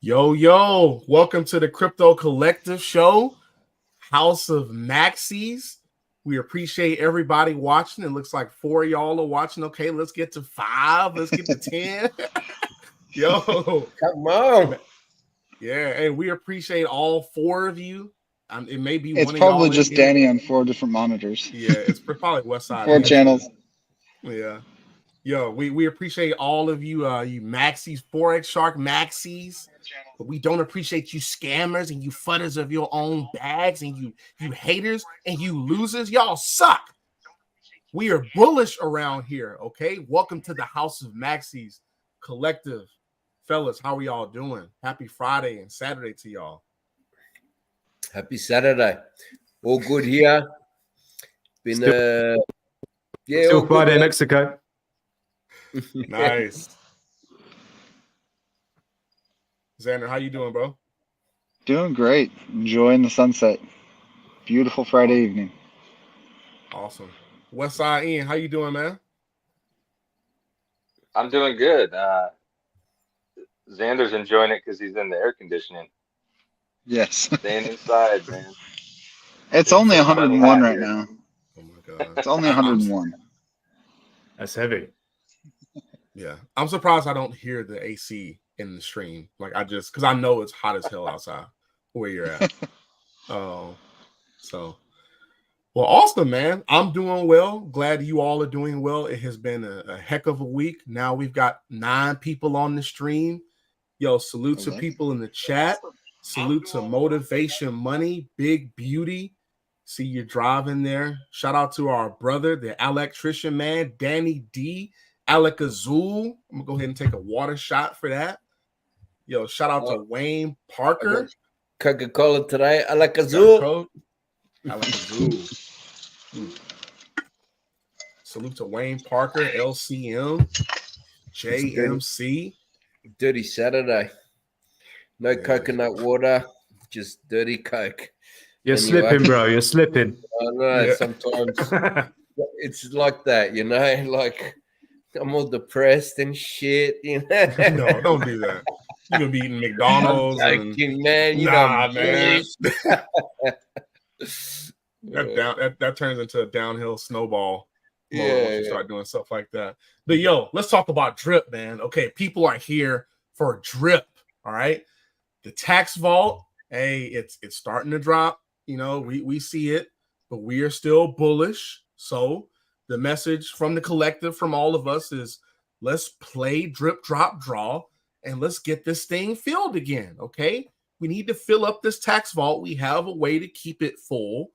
Yo, welcome to the Crypto Collective Show, House of Maxis. We appreciate everybody watching. It looks like 4 of y'all are watching. Okay, let's get to 5. Let's get to 10. Yo. Come on. Yeah, hey, we appreciate all 4 of you. It may be it's one of probably y'all just Danny on 4 different monitors. Yeah, it's probably Westside. 4 channels. Yeah. Yo, we appreciate all of you, you Maxis, Forex Shark Maxis. But we don't appreciate you scammers and you fudders of your own bags and you haters and you losers. Y'all suck. We are bullish around here, okay? Welcome to the House of Maxis Collective. Fellas, how are y'all doing? Happy Friday and Saturday to y'all. Happy Saturday. All good here. Been still Friday in Mexico. Nice. Xander, how you doing, bro? Doing great. Enjoying the sunset. Beautiful Friday evening. Awesome. Westside Ian, how you doing, man? I'm doing good. Xander's enjoying it because he's in the air conditioning. Yes. Staying inside, man. It's only 101 right here. now. Oh my god. It's only 101. That's heavy. Yeah. I'm surprised I don't hear the AC in the stream. Like because I know it's hot as hell outside where you're at. So well, awesome, man. I'm doing well. Glad you all are doing well. It has been a heck of a week. Now we've got 9 people on the stream. Yo, salute to people in the chat. Salute to Motivation Money, Big Beauty. See you driving there. Shout out to our brother, the electrician man, Danny D. Alakazoo. I'm gonna go ahead and take a water shot for that. Yo, shout out to Wayne Parker. Coca-Cola today. Alakazoo. Alakazoo. Salute to Wayne Parker, LCM, JMC. Dirty Saturday. No coconut water, just dirty Coke. You're slipping, bro. You're slipping. I know, sometimes it's like that, you know, like I'm all depressed and shit, you know. No, don't do that. You're gonna be eating McDonald's. Man. You nah, know, man. That turns into a downhill snowball. Once you start doing stuff like that. But yo, let's talk about drip, man. Okay, people are here for drip. All right. The tax vault, hey, it's starting to drop. You know, we see it, but we are still bullish. So the message from the collective, from all of us, is let's play drip, drop, draw, and let's get this thing filled again. Okay. We need to fill up this tax vault. We have a way to keep it full.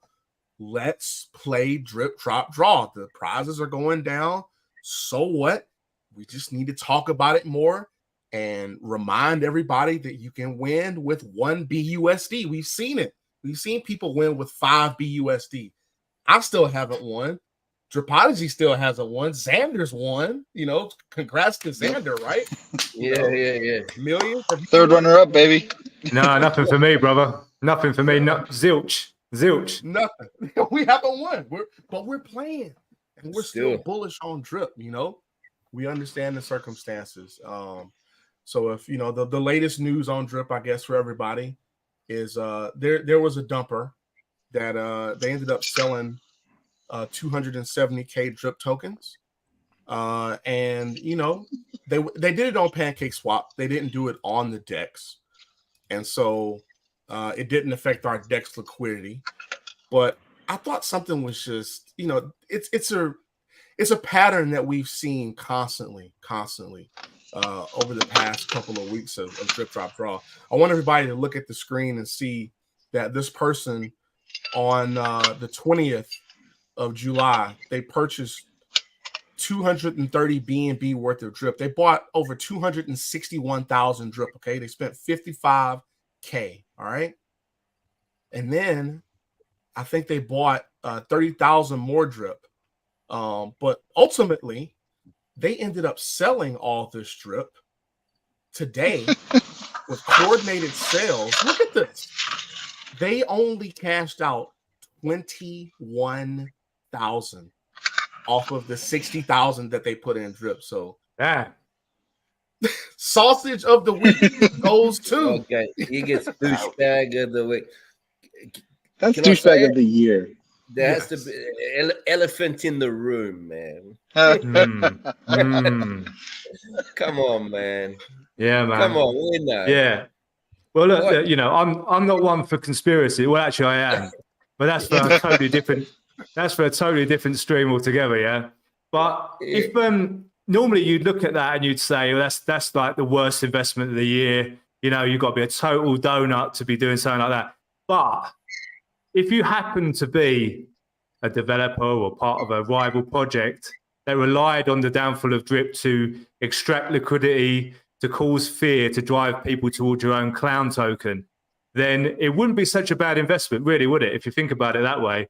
Let's play drip, drop, draw. The prizes are going down. So what? We just need to talk about it more and remind everybody that you can win with 1 BUSD. We've seen it. We've seen people win with 5 BUSD. I still haven't won. Dripodigy still hasn't won. Xander's won. You know, congrats to Xander, right? Yeah. Millions. 3rd runner-up, baby. No, nothing for me, brother. Nothing for me. No, zilch. Nothing. We haven't won. We're playing, and we're still bullish on drip. You know, we understand the circumstances. So if you know the latest news on drip, I guess for everybody is there was a dumper that they ended up selling 270K drip tokens, and you know they did it on Pancake Swap. They didn't do it on the DEX, and so it didn't affect our DEX liquidity. But I thought something was just, you know, it's a pattern that we've seen constantly over the past couple of weeks of drip, drop, draw. I want everybody to look at the screen and see that this person on the 20th of July, they purchased 230 BNB worth of drip. They bought over 261,000 drip. Okay, they spent 55K. All right, and then I think they bought 30,000 more drip. But ultimately, they ended up selling all this drip today with coordinated sales. Look at this. They only cashed out 21,000 off of the 60,000 that they put in drip. So Sausage of the week goes to. Okay, he gets douchebag of the week. That's Can I say douchebag it? of the year. There has to be elephant in the room, man. Come on, man. Yeah, man. Come on, we know. Yeah. Well, look, What? you know, I'm not one for conspiracy. Well, actually, I am, but that's for a totally different. That's for a totally different stream altogether. Yeah. But if normally you'd look at that and you'd say, well, that's like the worst investment of the year. You know, you've got to be a total donut to be doing something like that. But if you happen to be a developer or part of a rival project that relied on the downfall of Drip to extract liquidity, to cause fear, to drive people towards your own clown token, then it wouldn't be such a bad investment, really, would it? If you think about it that way,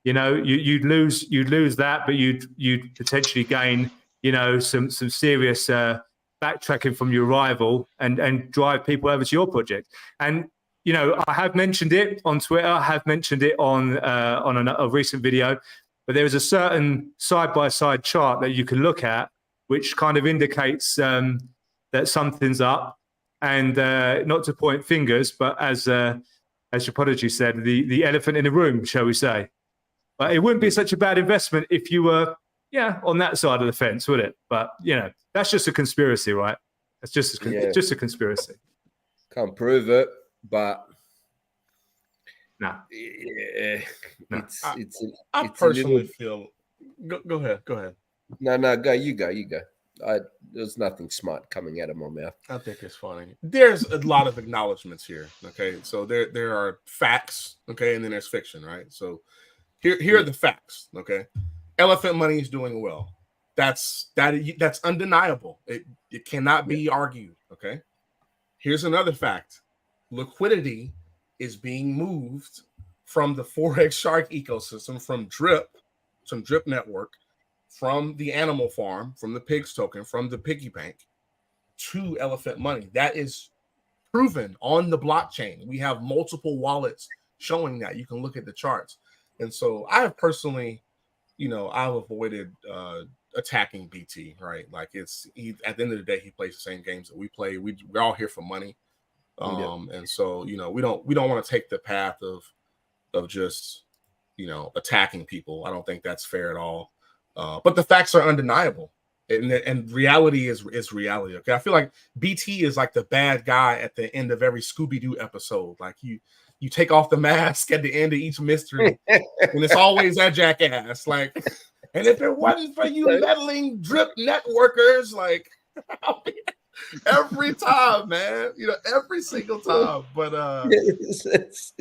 you know, you'd lose that, but you'd potentially gain, you know, some serious backtracking from your rival and drive people over to your project. And you know, I have mentioned it on Twitter. I have mentioned it on a recent video, but there is a certain side-by-side chart that you can look at, which kind of indicates that something's up. And not to point fingers, but as Dripodigy said, the elephant in the room, shall we say? But it wouldn't be such a bad investment if you were, on that side of the fence, would it? But you know, that's just a conspiracy, right? It's just a conspiracy. Can't prove it. But no, I personally feel. Go ahead. No, go. You go. There's nothing smart coming out of my mouth. I think it's funny. There's a lot of acknowledgments here. Okay, so there are facts. Okay, and then there's fiction, right? So here are the facts. Okay, Elephant Money is doing well. That's undeniable. It cannot be argued. Okay, here's another fact. Liquidity is being moved from the Forex Shark ecosystem, from Drip Network, from the Animal Farm, from the Pigs token, from the Piggy Bank to Elephant Money. That is proven on the blockchain. We have multiple wallets showing that. You can look at the charts. And so I have personally, I've avoided attacking BT, right? Like at the end of the day, he plays the same games that we play. We're all here for money. And so, we don't want to take the path of just, attacking people. I don't think that's fair at all. But the facts are undeniable, and reality is reality. Okay. I feel like BT is like the bad guy at the end of every Scooby-Doo episode. Like you take off the mask at the end of each mystery and it's always that jackass. Like, and if it wasn't for you meddling Drip networkers, like, every time, man, every single time. But that's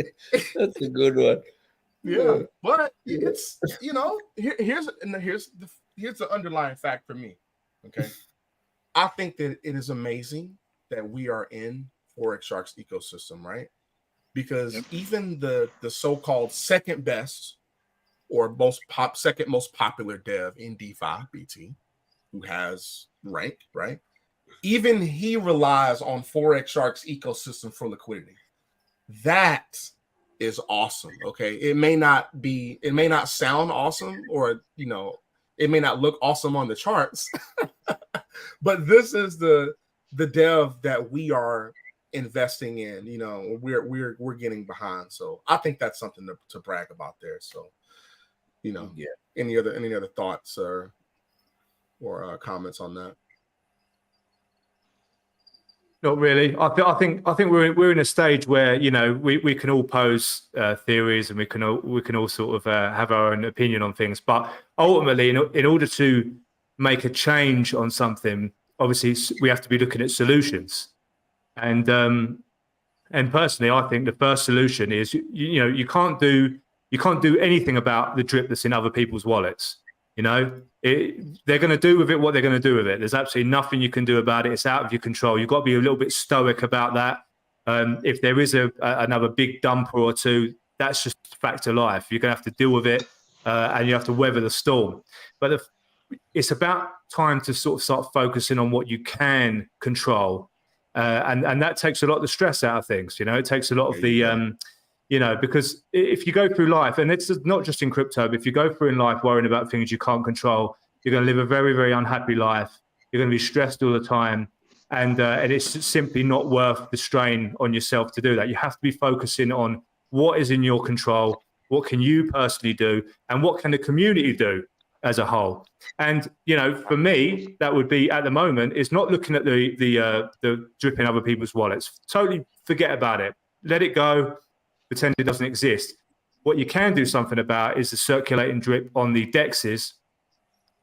a good one. Yeah, but it's here's the underlying fact for me. Okay, I think that it is amazing that we are in Forex Sharks ecosystem, right? Because even the so-called second best or second most popular dev in DeFi, BT, who has rank, right? Even he relies on Forex Sharks ecosystem for liquidity. That is awesome. Okay. It may not sound awesome, or it may not look awesome on the charts, but this is the dev that we are investing in. We're getting behind. So I think that's something to brag about there. So, any other thoughts or comments on that? Not really. I think we're in a stage where we can all pose theories and we can all sort of have our own opinion on things. But ultimately, in order to make a change on something, obviously we have to be looking at solutions. And personally, I think the first solution is you can't do anything about the drip that's in other people's wallets. They're going to do with it what they're going to do with it. There's absolutely nothing you can do about it. It's out of your control. You've got to be a little bit stoic about that. If there is another big dumper or two, that's just a fact of life. You're going to have to deal with it, and you have to weather the storm. But it's about time to sort of start focusing on what you can control, and that takes a lot of the stress out of things. It takes a lot of the because if you go through life, and it's not just in crypto, but if you go through in life worrying about things you can't control, you're going to live a very, very unhappy life. You're going to be stressed all the time. and it's simply not worth the strain on yourself to do that. You have to be focusing on what is in your control, what can you personally do, and what can the community do as a whole. And for me, that would be at the moment is not looking at the dripping other people's wallets. Totally forget about it. Let it go. Pretend it doesn't exist. What you can do something about is the circulating drip on the DEXs.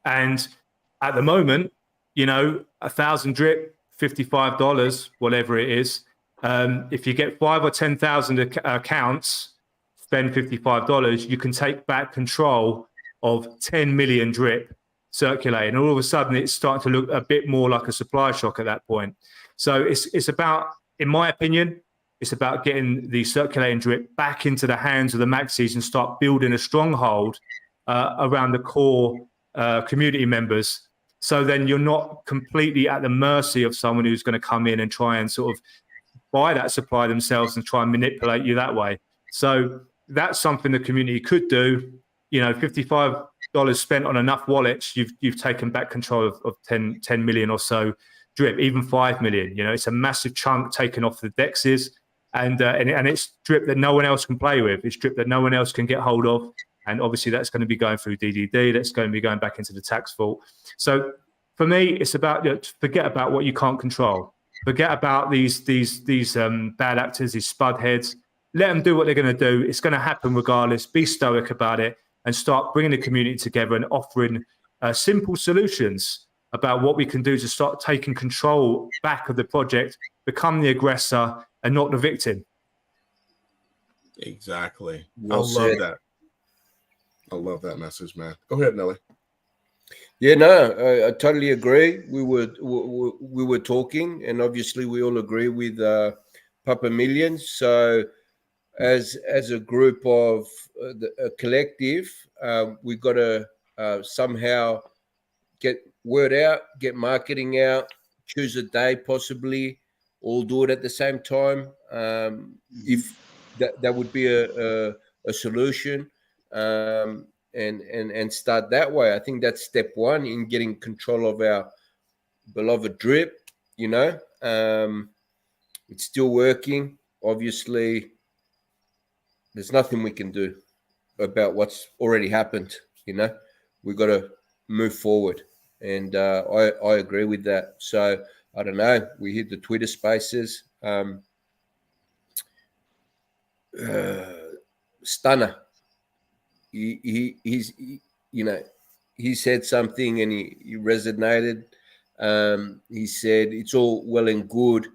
And at the moment, 1,000 drip, $55, whatever it is. If you get 5,000 or 10,000 accounts, spend $55, you can take back control of 10 million drip circulating. And all of a sudden, it's starting to look a bit more like a supply shock at that point. So it's about, in my opinion, it's about getting the circulating drip back into the hands of the Maxis and start building a stronghold around the core community members. So then you're not completely at the mercy of someone who's going to come in and try and sort of buy that supply themselves and try and manipulate you that way. So that's something the community could do. $55 spent on enough wallets, you've taken back control of 10 million or so drip, even 5 million. It's a massive chunk taken off the DEXs, and it's drip that no one else can play with. It's drip that no one else can get hold of. And obviously that's going to be going through DDD. That's going to be going back into the tax vault. So for me, it's about forget about what you can't control. Forget about these bad actors, these spud heads. Let them do what they're going to do. It's going to happen regardless. Be stoic about it and start bringing the community together and offering simple solutions about what we can do to start taking control back of the project, become the aggressor and not the victim. Exactly. Well I love said. that. I love that message, man. Go ahead, Nelly. Yeah, no, I totally agree. We were talking, and obviously we all agree with Papa Millionz. So, as a group of a collective, we've got to somehow get word out, get marketing out, choose a day, possibly all do it at the same time. If that would be a solution. And start that way. I think that's step one in getting control of our beloved drip. It's still working. Obviously, there's nothing we can do about what's already happened. We've got to move forward, and I agree with that. So I don't know. We hit the Twitter Spaces. Stunner. He said something and he resonated. He said it's all well and good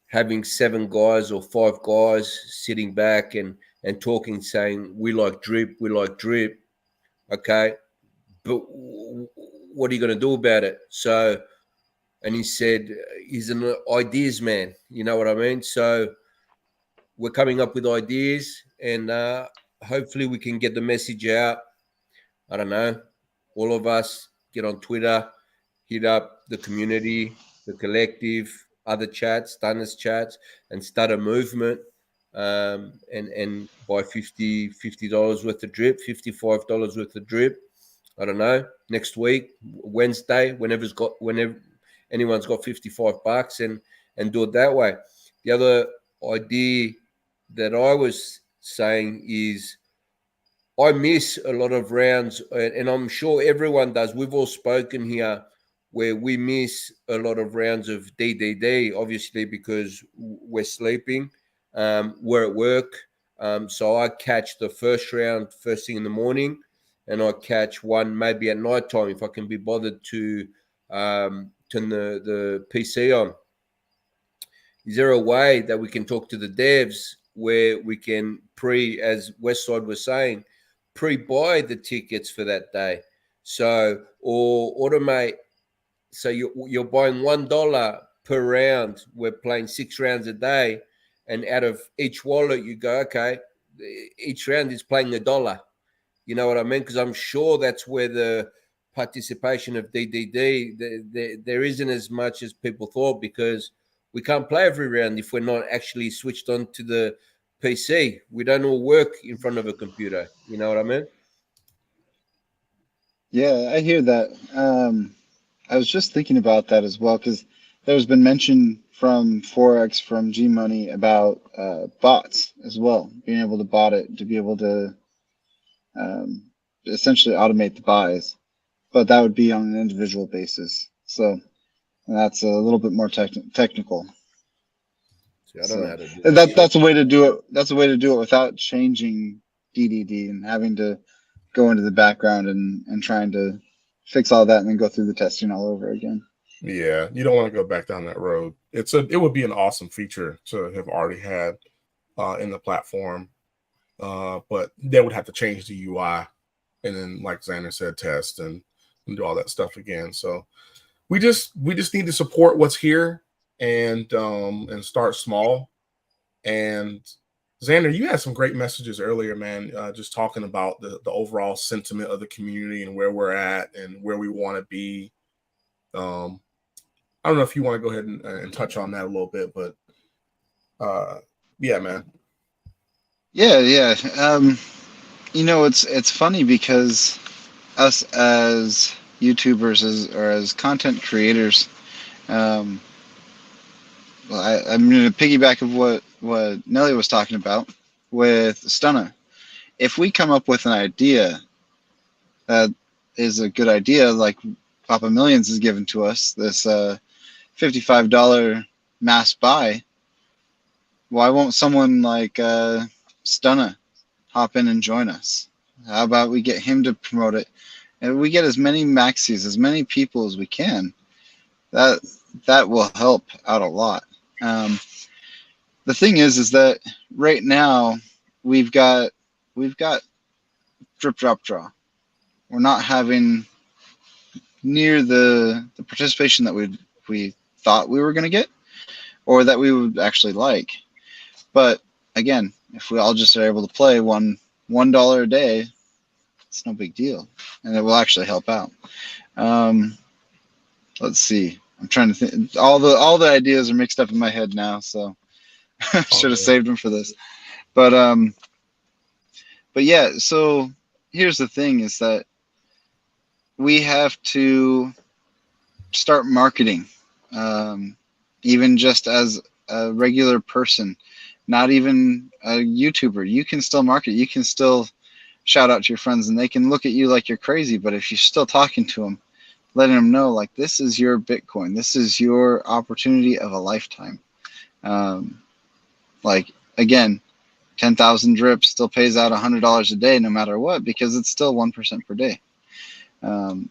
having 7 guys or 5 guys sitting back and talking, saying we like drip. Okay, but what are you going to do about it? So, and he said he's an ideas man. You know what I mean? So we're coming up with ideas, and hopefully we can get the message out. I don't know. All of us get on Twitter, hit up the community, the collective, other chats, Stunners chats, and start a movement and buy $50 worth of drip, $55 worth of drip. I don't know. Next week, Wednesday, whenever anyone's got $55 and do it that way. The other idea that I was saying is I miss a lot of rounds, and I'm sure everyone does. We've all spoken here where we miss a lot of rounds of DDD, obviously because we're sleeping, we're at work. So I catch the first round first thing in the morning, and I catch one maybe at night time if I can be bothered to turn the PC on. Is there a way that we can talk to the devs where we can as Westside was saying, pre-buy the tickets for that day? So, or automate. So you're buying $1 per round. We're playing 6 rounds a day. And out of each wallet, you go, okay, each round is playing $1. You know what I mean? Because I'm sure that's where the participation of DDD, there isn't as much as people thought, because we can't play every round if we're not actually switched on to the PC. We don't all work in front of a computer. You know what I mean? Yeah, I hear that. I was just thinking about that as well, because there's been mention from Forex, from G Money about bots as well, being able to bot it to be able to essentially automate the buys, but that would be on an individual basis. So that's a little bit more technical. See, I don't know how to do And that. that's a way to do it. That's a way to do it without changing DDD and having to go into the background and trying to fix all that and then go through the testing all over again. Yeah, you don't want to go back down that road. It would be an awesome feature to have already had in the platform, but they would have to change the UI, and then, like Xander said, test and do all that stuff again. So we just need to support what's here and start small. And Xander, you had some great messages earlier, man. Just talking about the overall sentiment of the community and where we're at and where we want to be. I don't know if you want to go ahead and touch on that a little bit, but yeah, man. Yeah. You know, it's funny because us as YouTubers or as content creators, I'm going to piggyback of what Nelly was talking about with Stunna. If we come up with an idea that is a good idea, like Papa Millionz has given to us, this $55 mass buy, why won't someone like Stunna hop in and join us? How about we get him to promote it, and we get as many Maxis, as many people as we can? That will help out a lot. The thing is that right now we've got drip, drop, draw. We're not having near the participation that we thought we were going to get, or that we would actually like. But again, if we all just are able to play $1 a day, it's no big deal, and it will actually help out. Let's see. I'm trying to think. All the ideas are mixed up in my head now, so I should have saved them for this. But yeah. So here's the thing: is that we have to start marketing, even just as a regular person, not even a YouTuber. You can still market. You can still shout out to your friends, and they can look at you like you're crazy. But if you're still talking to them, letting them know, like, this is your Bitcoin, this is your opportunity of a lifetime. Like, again, 10,000 drips still pays out $100 a day no matter what, because it's still 1% per day.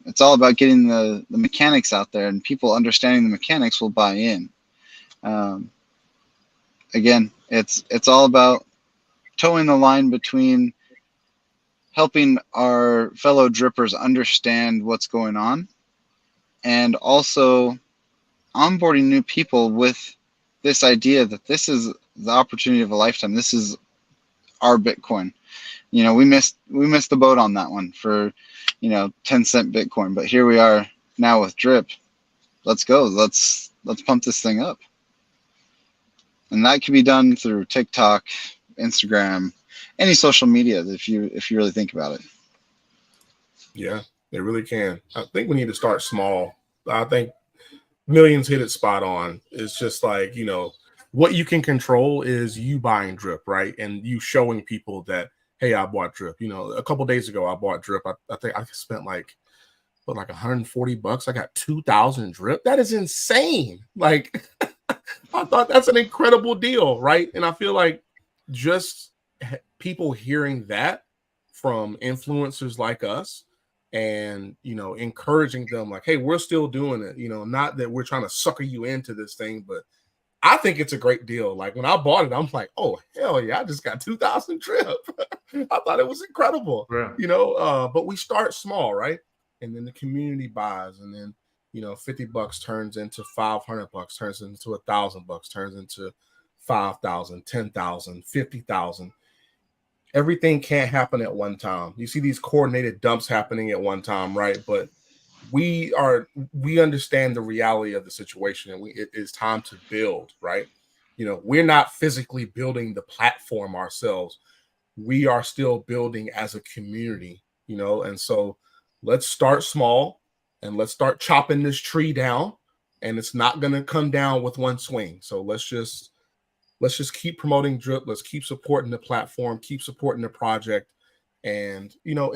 It's all about getting the mechanics out there, and people understanding the mechanics will buy in. Again, it's all about towing the line between helping our fellow drippers understand what's going on, and also onboarding new people with this idea that this is the opportunity of a lifetime. This is our Bitcoin. You know, we missed the boat on that one for, 10-cent Bitcoin, but here we are now with Drip. Let's go. Let's pump this thing up. And that can be done through TikTok, Instagram, any social media if you really think about it. Yeah, they really can. I think we need to start small. I think Millionz hit it spot on. It's just like, what you can control is you buying Drip, right? And you showing people that, hey, I bought Drip. A couple days ago, I bought Drip. I think I spent like $140. I got 2,000 Drip. That is insane. Like, I thought that's an incredible deal, right? And I feel like just people hearing that from influencers like us, and encouraging them, like, hey, we're still doing it, not that we're trying to sucker you into this thing, but I think it's a great deal. Like, when I bought it, I'm like, oh, hell yeah, I just got 2,000 Drip. I thought it was incredible. Yeah. But we start small, right? And then the community buys, and then $50 turns into $500, turns into $1,000, turns into 5,000, 10,000, 50,000. Everything can't happen at one time. You see these coordinated dumps happening at one time, right? But we understand the reality of the situation, and it is time to build, right? We're not physically building the platform ourselves. We are still building as a community, and so let's start small and let's start chopping this tree down, and it's not going to come down with one swing. So let's just keep promoting drip. Let's keep supporting the platform, keep supporting the project. And, you know,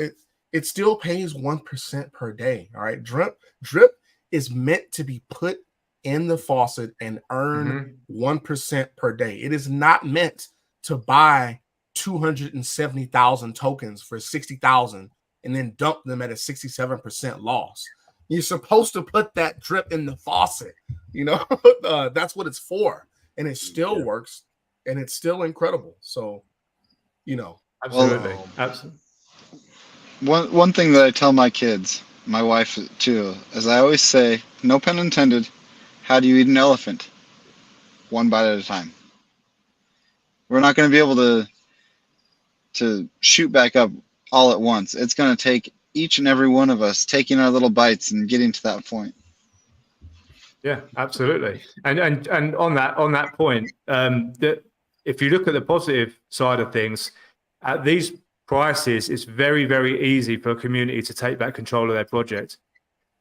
it still pays 1% per day. All right. Drip is meant to be put in the faucet and earn 1% per day. It is not meant to buy 270,000 tokens for 60,000 and then dump them at a 67% loss. You're supposed to put that drip in the faucet. You know, that's what it's for. And it still works, and it's still incredible. So, you know. Absolutely. Absolutely. One thing that I tell my kids, my wife too, is I always say, no pun intended, how do you eat an elephant? One bite at a time. We're not going to be able to shoot back up all at once. It's going to take each and every one of us taking our little bites and getting to that point. Yeah, absolutely. And on that point, that if you look at the positive side of things, at these prices, it's very, very easy for a community to take back control of their project.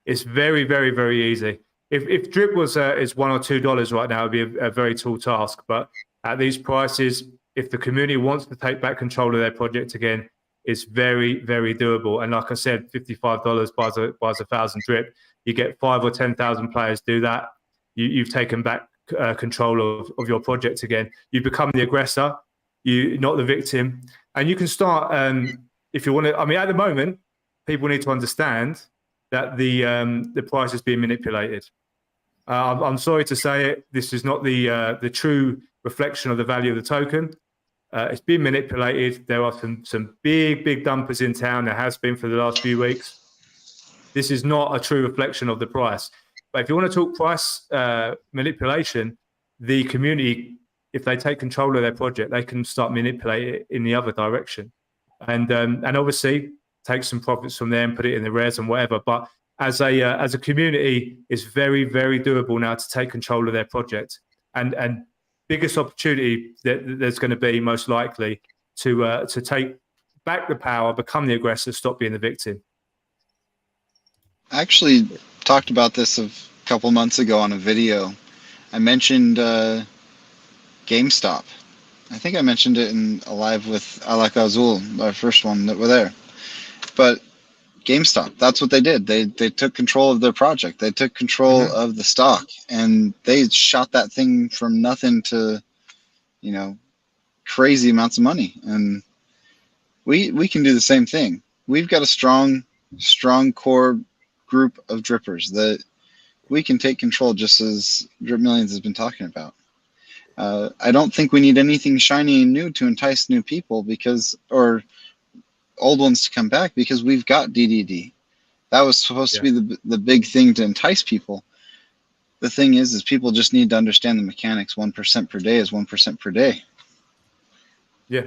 It's very, very, very easy. If drip was is $1 or $2 right now, it'd be a very tall task. But at these prices, if the community wants to take back control of their project again, it's very, very doable. And like I said, $55 buys 1,000 drip. You get 5,000 or 10,000 players do that. You've taken back control of your project again. You become the aggressor. You're not the victim. And you can start, if you want to, I mean, at the moment, people need to understand that the price is being manipulated. I'm sorry to say it. This is not the true reflection of the value of the token. It's been manipulated. There are some big dumpers in town. There has been for the last few weeks. This is not a true reflection of the price. But if you want to talk price manipulation, the community, if they take control of their project, they can start manipulating it in the other direction, and obviously take some profits from there and put it in the rares and whatever. But as a community, it's very, very doable now to take control of their project, and biggest opportunity that there's going to be most likely to take back the power, become the aggressor, stop being the victim. I actually talked about this a couple months ago on a video. I mentioned GameStop. I think I mentioned it in a live with Alak Azul, our first one that were there. But GameStop, that's what they did. They took control of their project. They took control of the stock, and they shot that thing from nothing to, you know, crazy amounts of money. And we can do the same thing. We've got a strong core group of drippers that we can take control, just as Drip Millionz has been talking about. I don't think we need anything shiny and new to entice new people, or old ones to come back, because we've got DDD. That was supposed to be the big thing to entice people. The thing is people just need to understand the mechanics. 1% per day is 1% per day. Yeah,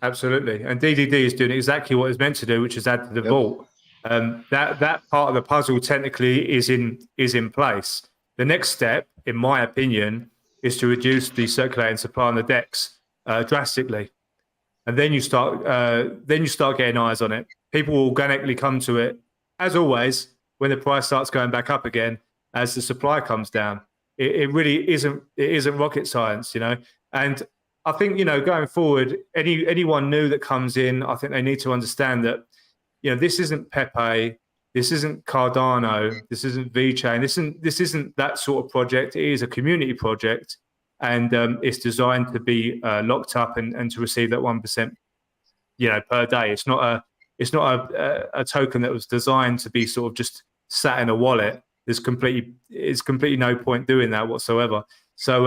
absolutely. And DDD is doing exactly what it's meant to do, which is add to the vault. That part of the puzzle technically is in place. The next step, in my opinion, is to reduce the circulating supply on the decks drastically, and then you start getting eyes on it. People will organically come to it, as always, when the price starts going back up again as the supply comes down. It really isn't rocket science, you know. And I think, you know, going forward, anyone new that comes in, I think they need to understand that, you know, this isn't Pepe, this isn't Cardano, this isn't VeChain, this isn't that sort of project. It is a community project, and it's designed to be locked up and to receive that 1%, you know, per day. It's not a token that was designed to be sort of just sat in a wallet. It's completely no point doing that whatsoever. So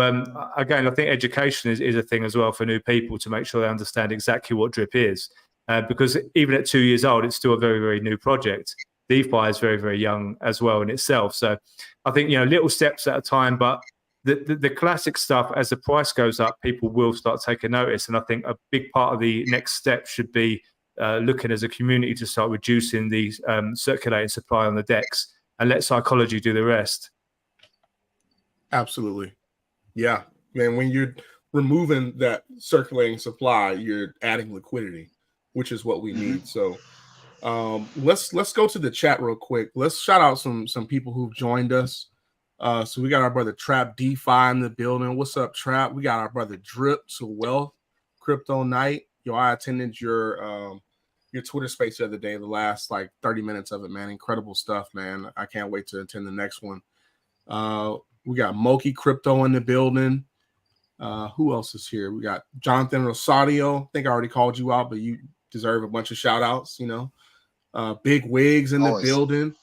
again, I think education is a thing as well for new people, to make sure they understand exactly what drip is. Because even at 2 years old, it's still a very, very new project. DeFi is very, very young as well in itself. So I think, you know, little steps at a time, but the classic stuff, as the price goes up, people will start taking notice. And I think a big part of the next step should be looking as a community to start reducing the circulating supply on the decks and let psychology do the rest. Absolutely. Yeah, man, when you're removing that circulating supply, you're adding liquidity, which is what we need. So let's go to the chat real quick. Let's shout out some people who've joined us. So we got our brother Trap DeFi in the building. What's up, Trap? We got our brother Drip to Wealth Crypto Night. Yo, I attended your Twitter space the other day, the last like 30 minutes of it, man. Incredible stuff, man. I can't wait to attend the next one. We got Moki Crypto in the building. Who else is here? We got Jonathan Rosario. I think I already called you out, but you deserve a bunch of shout outs, you know. Big Wigs in the building.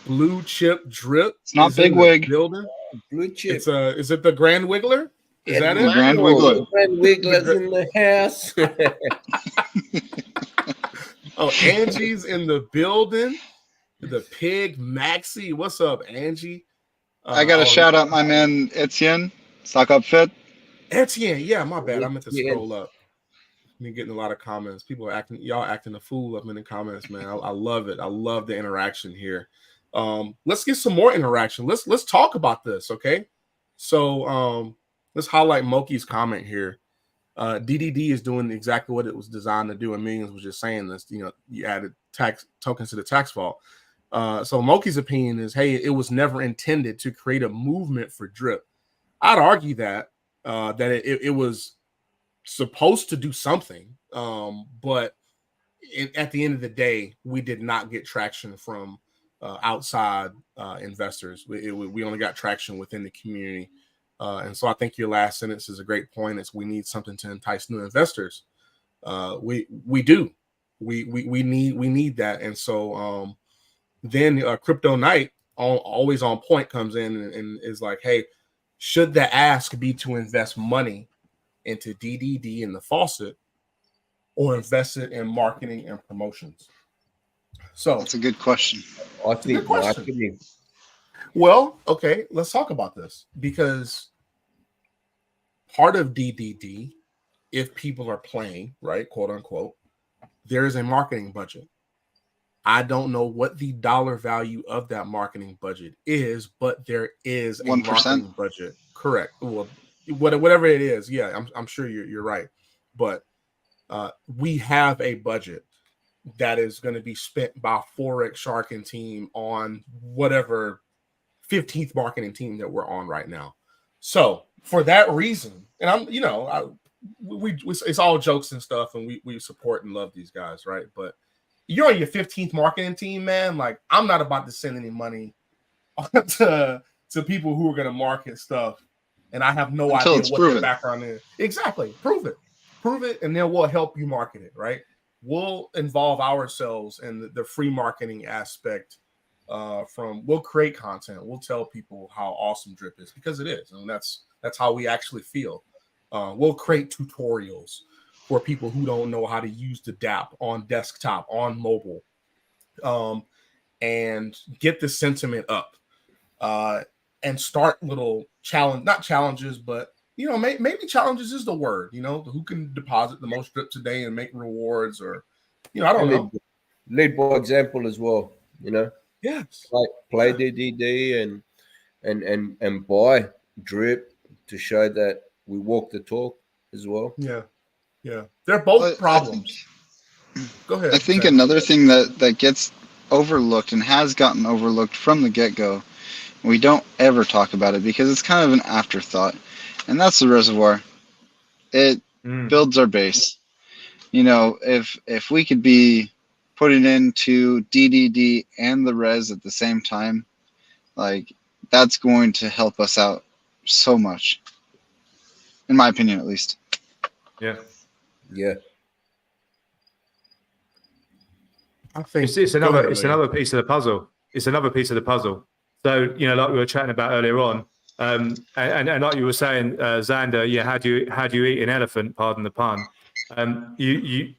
Blue Chip Drip. It's not Big Wig. Building. Blue Chip. Is it the Grand Wiggler? Is that it? The Grand Wiggler. Grand Wiggler's in the house. Oh, Angie's in the building. The pig Maxi. What's up, Angie? I got to shout out my man Etienne. Stock Up Fit. Etienne, yeah, my bad. I meant to scroll up. Me getting a lot of comments. People are y'all acting a fool up in the comments, man. I love it. I love the interaction here. Let's get some more interaction. Let's talk about this, okay? So let's highlight Moki's comment here. DDD is doing exactly what it was designed to do, and Millionz was just saying this. You know, you added tax tokens to the tax vault. So Moki's opinion is, hey, it was never intended to create a movement for Drip. I'd argue that it was supposed to do something, but at the end of the day, we did not get traction from outside investors. We only got traction within the community, and so I think your last sentence is a great point. It's we need something to entice new investors. We need that, and so then Crypto Night always on point comes in and is like, hey, should the ask be to invest money into DDD and the faucet, or invest it in marketing and promotions? So that's a good question. I think marketing. Well, okay, let's talk about this, because part of DDD, if people are playing, right, quote unquote, there is a marketing budget. I don't know what the dollar value of that marketing budget is, but there is a 1%. Marketing budget. Correct. Well, whatever it is, yeah, I'm sure you're right. But we have a budget that is going to be spent by Forex Shark and team on whatever 15th marketing team that we're on right now. So for that reason, and I'm, you know, it's all jokes and stuff, and we support and love these guys, right? But you're on your 15th marketing team, man. Like, I'm not about to send any money to people who are going to market stuff, and I have no idea what their background is. Exactly. Prove it, and then we'll help you market it, right? We'll involve ourselves in the free marketing aspect. We'll create content. We'll tell people how awesome Drip is, because it is, and that's how we actually feel. We'll create tutorials for people who don't know how to use the DApp on desktop, on mobile, and get the sentiment up, and start little not challenges, but, you know, maybe challenges is the word, you know, who can deposit the most Drip today and make rewards, or, you know, I don't know. Lead by example as well, you know. Yes. Like play DDD and buy Drip to show that we walk the talk as well. Yeah. Yeah. They're both problems. Go ahead. I think another thing that gets overlooked and has gotten overlooked from the get-go, we don't ever talk about it because it's kind of an afterthought, and that's the reservoir. It builds our base. You know, if we could be putting into DDD and the res at the same time, like, that's going to help us out so much, in my opinion, at least. Yeah. I think it's another piece of the puzzle. It's another piece of the puzzle. So, you know, like we were chatting about earlier on, and like you were saying, Xander, yeah, how do you eat an elephant? Pardon the pun. You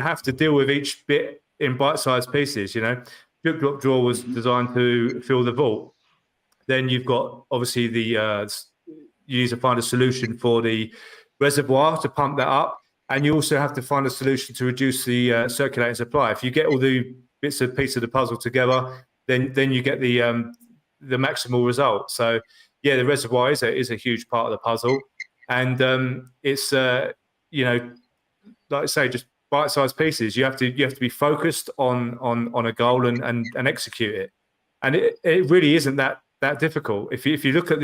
have to deal with each bit in bite-sized pieces. You know, Drip Drop Draw was designed to fill the vault. Then you've got obviously you need to find a solution for the reservoir to pump that up, and you also have to find a solution to reduce the circulating supply. If you get all the bits and pieces of the puzzle together, then you get the maximal result. So yeah, the reservoir is a huge part of the puzzle, and it's you know, like I say, just bite-sized pieces. You have to be focused on a goal and execute it. And it really isn't that that difficult. If you look at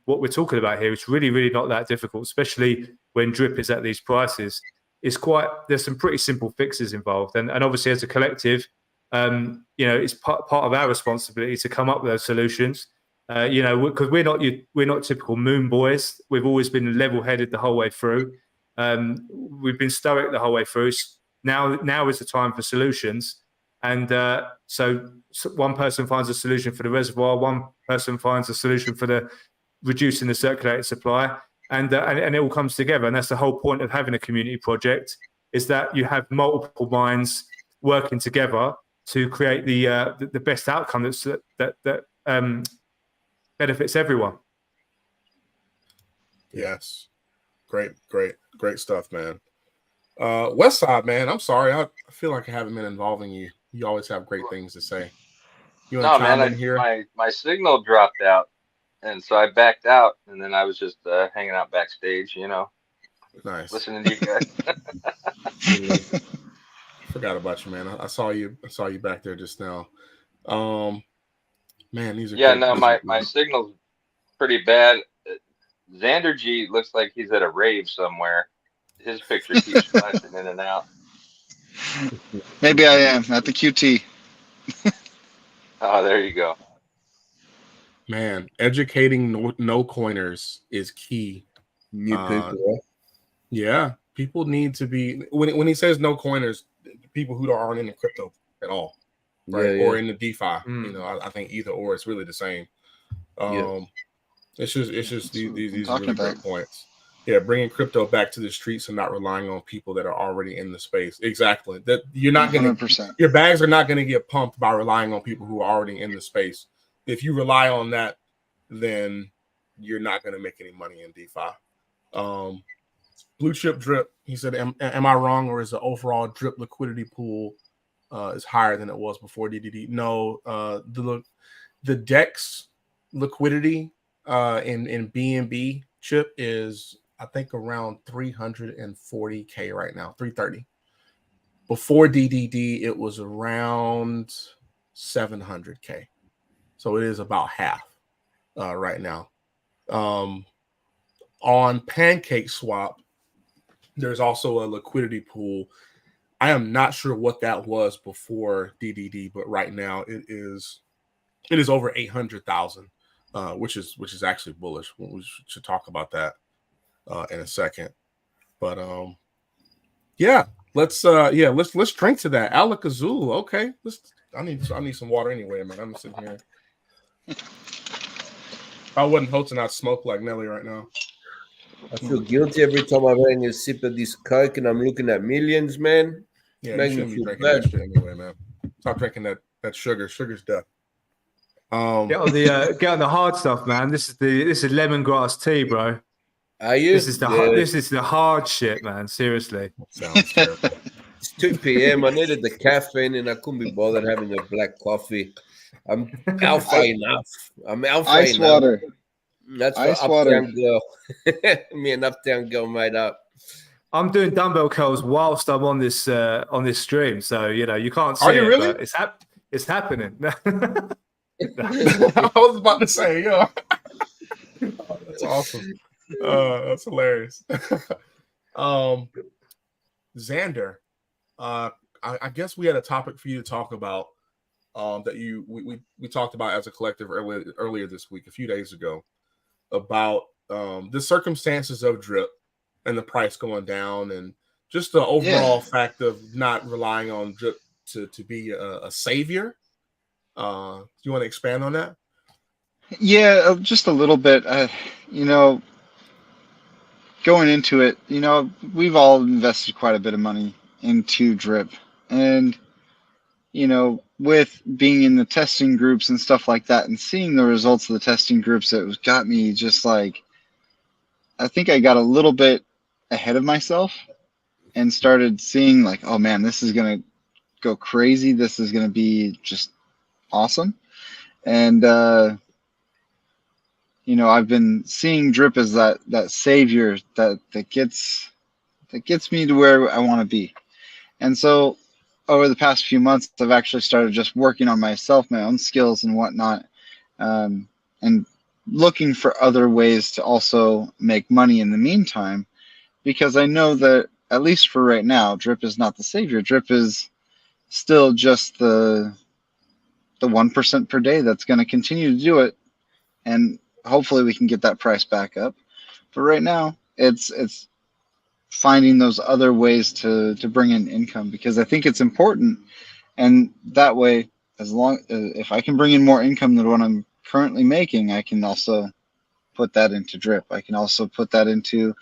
what we're talking about here, it's really, really not that difficult, especially when drip is at these prices. There's some pretty simple fixes involved. And obviously as a collective, it's part of our responsibility to come up with those solutions. Because we're not typical moon boys. We've always been level-headed the whole way through. We've been stoic the whole way through. Now is the time for solutions. And so one person finds a solution for the reservoir, one person finds a solution for the reducing the circulating supply, and it all comes together. And that's the whole point of having a community project, is that you have multiple minds working together to create the best outcome that benefits everyone. Yes. Great stuff, man. Westside, man, I'm sorry. I feel like I haven't been involving you. You always have great things to say. You want to chime in here? My signal dropped out, and so I backed out, and then I was just hanging out backstage, Nice. listening to you guys. Forgot about you, man. I saw you back there just now. Man, these are my signal's pretty bad. Xandergy looks like he's at a rave somewhere. His picture keeps flashing in and out. Maybe I am at the QT. Oh, there you go. Man, educating no coiners is key. New people. Yeah, people need to be, when he says no coiners, people who aren't into crypto at all, right? Yeah. Or in the DeFi. I think either or, it's really the same. It's just these are really great points. Yeah, bringing crypto back to the streets and not relying on people that are already in the space. Exactly. That you're not going to, your bags are not going to get pumped by relying on people who are already in the space. If you rely on that, then you're not going to make any money in DeFi. Blue chip drip. He said, "Am I wrong, or is the overall drip liquidity pool is higher than it was before DDD?" No, the DEX liquidity in BNB chip is, I think, around 340K right now, 330. Before DDD, it was around 700K. So it is about half right now. On Pancake Swap, there's also a liquidity pool. I am not sure what that was before DDD, but right now it is over 800,000, which is actually bullish. We should talk about that in a second. But let's drink to that. Alakazoo. Okay, I need some water anyway, man. I'm sitting here. If I wasn't hosting, I'd smoke like Nel-E right now. I feel guilty every time I'm having a sip of this Coke and I'm looking at Millionz, man. Yeah, you shouldn't be drinking that shit anyway, man. Stop drinking that sugar. Sugar's death. Get on the hard stuff, man. This is lemongrass tea, bro. Are you? This is the hard shit, man. Seriously. Sounds terrible. It's 2 p.m. I needed the caffeine and I couldn't be bothered having a black coffee. I'm alpha enough. I'm alpha Ice enough. water. That's for Ice water. Uptown Girl. Me and Uptown Girl made up. I'm doing dumbbell curls whilst I'm on this stream, so you can't see Are you it, really? but it's happening. I was about to say, yo. That's awesome. That's hilarious. Xander, I guess we had a topic for you to talk about that we talked about as a collective earlier this week, a few days ago, about the circumstances of drip and the price going down, and just the overall fact of not relying on drip to be a savior. Do you want to expand on that? Yeah, just a little bit. Going into it, we've all invested quite a bit of money into drip, and with being in the testing groups and stuff like that, and seeing the results of the testing groups, it got me just like, I think I got a little bit ahead of myself and started seeing like, oh man, this is gonna go crazy. This is gonna be just awesome. And I've been seeing drip as that savior that gets me to where I want to be. And so over the past few months, I've actually started just working on myself, my own skills and whatnot. and looking for other ways to also make money in the meantime, because I know that at least for right now, drip is not the savior. Drip is still just the 1% per day that's going to continue to do it, and hopefully we can get that price back up. But right now, it's finding those other ways to bring in income, because I think it's important, and that way, as long if I can bring in more income than what I'm currently making, I can also put that into drip. I can also put that into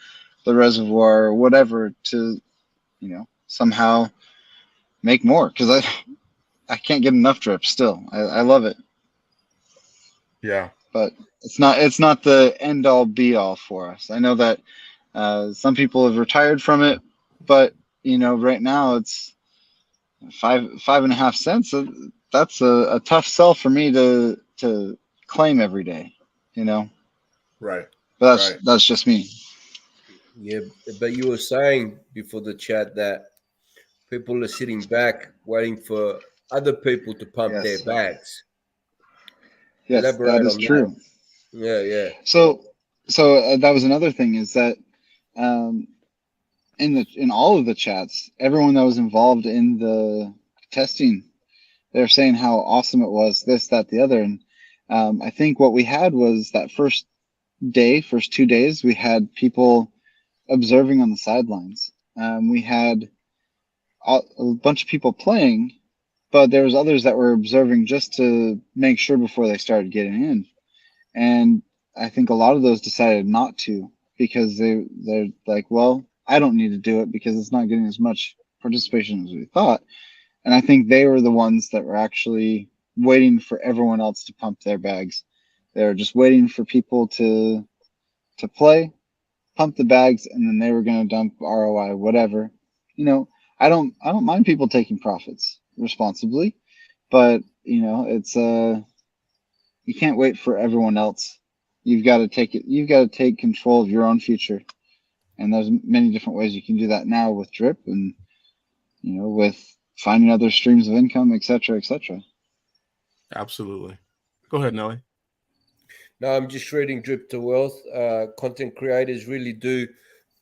the reservoir or whatever to, somehow make more, because I can't get enough drip still. I love it, Yeah. but it's not the end all be all for us. I know that some people have retired from it, but right now it's 5.5 cents. That's a tough sell for me to claim every day, Right. But Right. that's just me. Yeah, but you were saying before the chat that people are sitting back waiting for other people to pump their Yes. bags. Yes, Elaborate that is on true. that. Yeah. So that was another thing, is that um, in all of the chats, everyone that was involved in the testing, they're saying how awesome it was, this, that, the other. And I think what we had was that first 2 days, we had people observing on the sidelines. We had a bunch of people playing, but there was others that were observing just to make sure before they started getting in. And I think a lot of those decided not to, because they're like, well, I don't need to do it because it's not getting as much participation as we thought. And I think they were the ones that were actually waiting for everyone else to pump their bags. They were just waiting for people to play, pump the bags, and then they were going to dump ROI, whatever. I don't mind people taking profits responsibly, but it's you can't wait for everyone else. You've got to take it. You've got to take control of your own future, and there's many different ways you can do that now with drip, and with finding other streams of income, etc., etc. Absolutely. Go ahead, Nel-E. No, I'm just reading Drip to Wealth. Content creators really do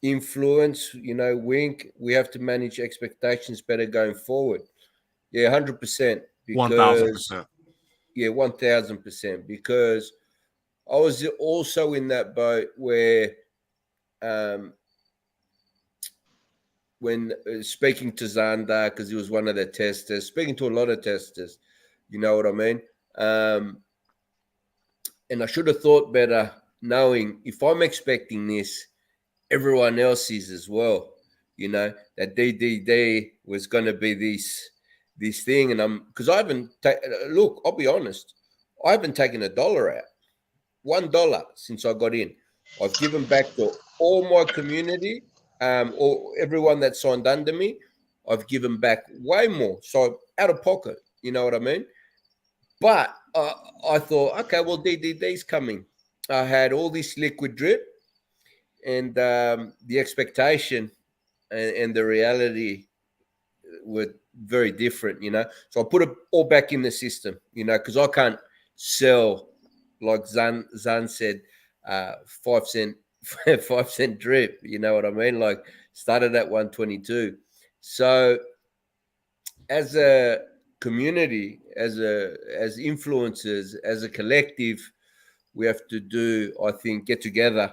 influence, wink. We have to manage expectations better going forward. Yeah, 100%. 1,000%. Yeah, 1,000%. Because I was also in that boat where when speaking to Xander, because he was one of the testers, speaking to a lot of testers, you know what I mean? And I should have thought better, knowing if I'm expecting this, everyone else is as well. That DDD was going to be this thing, and because I haven't look. I'll be honest, I haven't taken $1 out, $1 since I got in. I've given back to all my community, or everyone that signed under me. I've given back way more, so out of pocket. You know what I mean? But I thought, okay, well, DDD's coming. I had all this liquid drip, and the expectation and the reality were very different, So I put it all back in the system, because I can't sell, like Zan said, 5 cent 5 cent drip. You know what I mean? Like, started at 122. So as a community, as influencers, as a collective, we have to get together,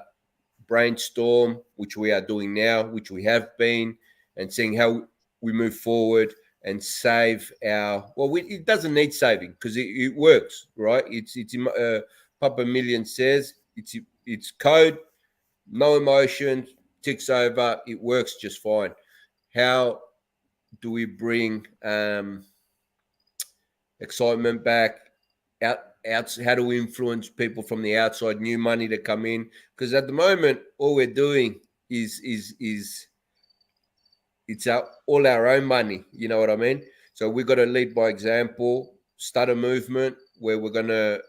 brainstorm, which we are doing now, which we have been, and seeing how we move forward and save it doesn't need saving, because it works, right? It's Papa Million says it's code, no emotion, ticks over, it works just fine. How do we bring excitement back out? How do we influence people from the outside, new money to come in? Because at the moment, all we're doing is it's all our own money. You know what I mean? So we've got to lead by example, start a movement where we're going to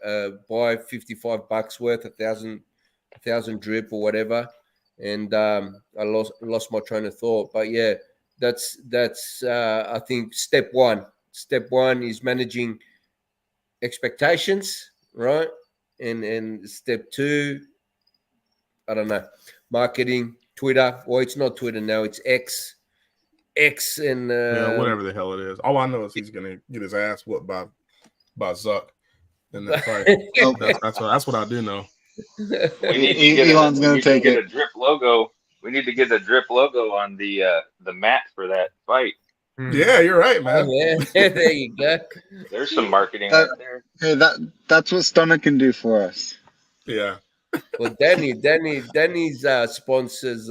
buy $55 worth, 1,000 drip or whatever. And I lost my train of thought. But yeah, that's I think step one. Step one is managing expectations, right? And step 2, I don't know, marketing, Twitter. Well, it's not Twitter now, it's X, and whatever the hell it is. All I know is he's gonna get his ass whooped by Zuck in that fight. That's what I do know. We need to get Elon's going to take get it. a drip logo. We need to get a drip logo on the mat for that fight. Yeah, you're right, man. Oh, yeah. There you go. There's some marketing right there. Hey, that's what Stunner can do for us. Yeah. Well, Danny's sponsors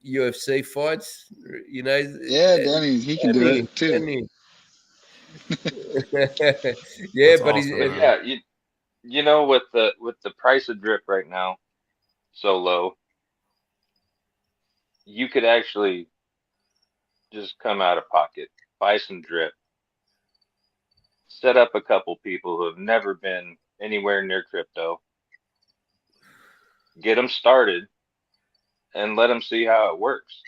UFC fights. You know. Yeah, Danny, he can do it too. Danny. Yeah, That's but awesome, he's man. You know, with the price of drip right now so low, you could actually just come out of pocket, buy some drip, set up a couple people who have never been anywhere near crypto, get them started, and let them see how it works.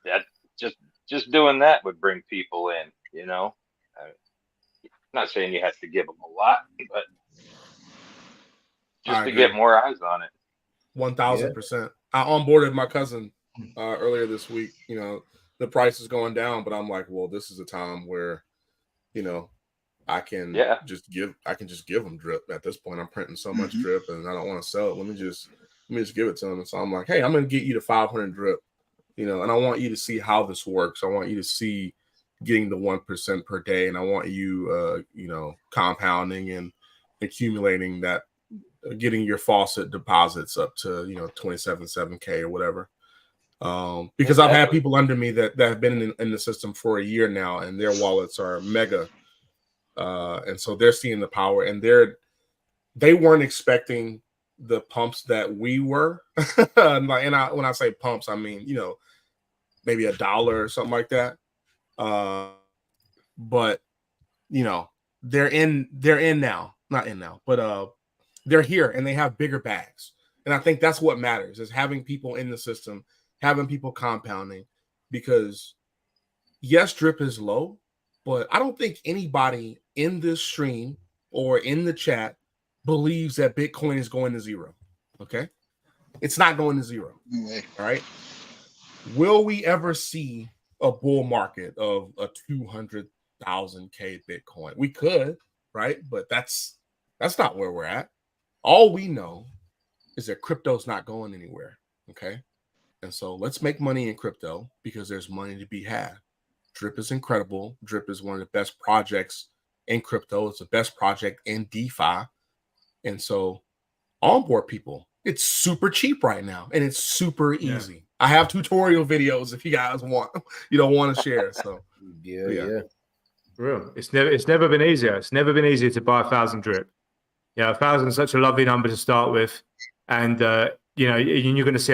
That just doing that would bring people in, you know. Not saying you have to give them a lot, but just to get more eyes on it. 1,000%. I onboarded my cousin earlier this week. You know, the price is going down, but I'm like, well, this is a time where, you know, I can just give them drip. At this point, I'm printing so much drip, and I don't want to sell it. Let me just give it to them. And so I'm like, hey, I'm going to get you to 500 drip, you know, and I want you to see how this works. I want you to see getting the 1% per day, and I want you, you know, compounding and accumulating that, getting your faucet deposits up to, you know, 27.7K or whatever. Because I've had people under me that have been in the system for a year now, and their wallets are mega, and so they're seeing the power, and they weren't expecting the pumps that we were. When I say pumps, I mean, you know, maybe $1 or something like that. But you know, they're in now, not in now, but they're here, and they have bigger bags. And I think that's what matters, is having people in the system, having people compounding, because yes, drip is low, but I don't think anybody in this stream or in the chat believes that Bitcoin is going to zero. Okay. It's not going to zero. All right. Will we ever see a bull market of a 200,000K Bitcoin? We could, right? But that's not where we're at. All we know is that crypto's not going anywhere. Okay. And so let's make money in crypto, because there's money to be had. Drip is incredible. Drip is one of the best projects in crypto. It's the best project in DeFi. And so onboard people. It's super cheap right now, and it's super easy. Yeah. I have tutorial videos if you guys want to share. So yeah. Real. It's never been easier. It's never been easier to buy 1,000 drip. Yeah, 1,000 is such a lovely number to start with, and you know, you're going to see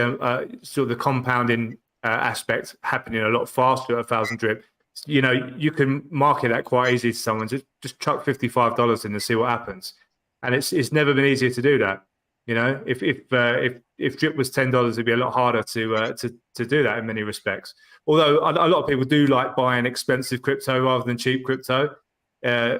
sort of the compounding aspect happening a lot faster at 1,000 drip. You know, you can market that quite easily to someone. Just chuck $55 in and see what happens, and it's never been easier to do that. You know, if drip was $10, it'd be a lot harder to do that in many respects. Although a lot of people do like buying expensive crypto rather than cheap crypto.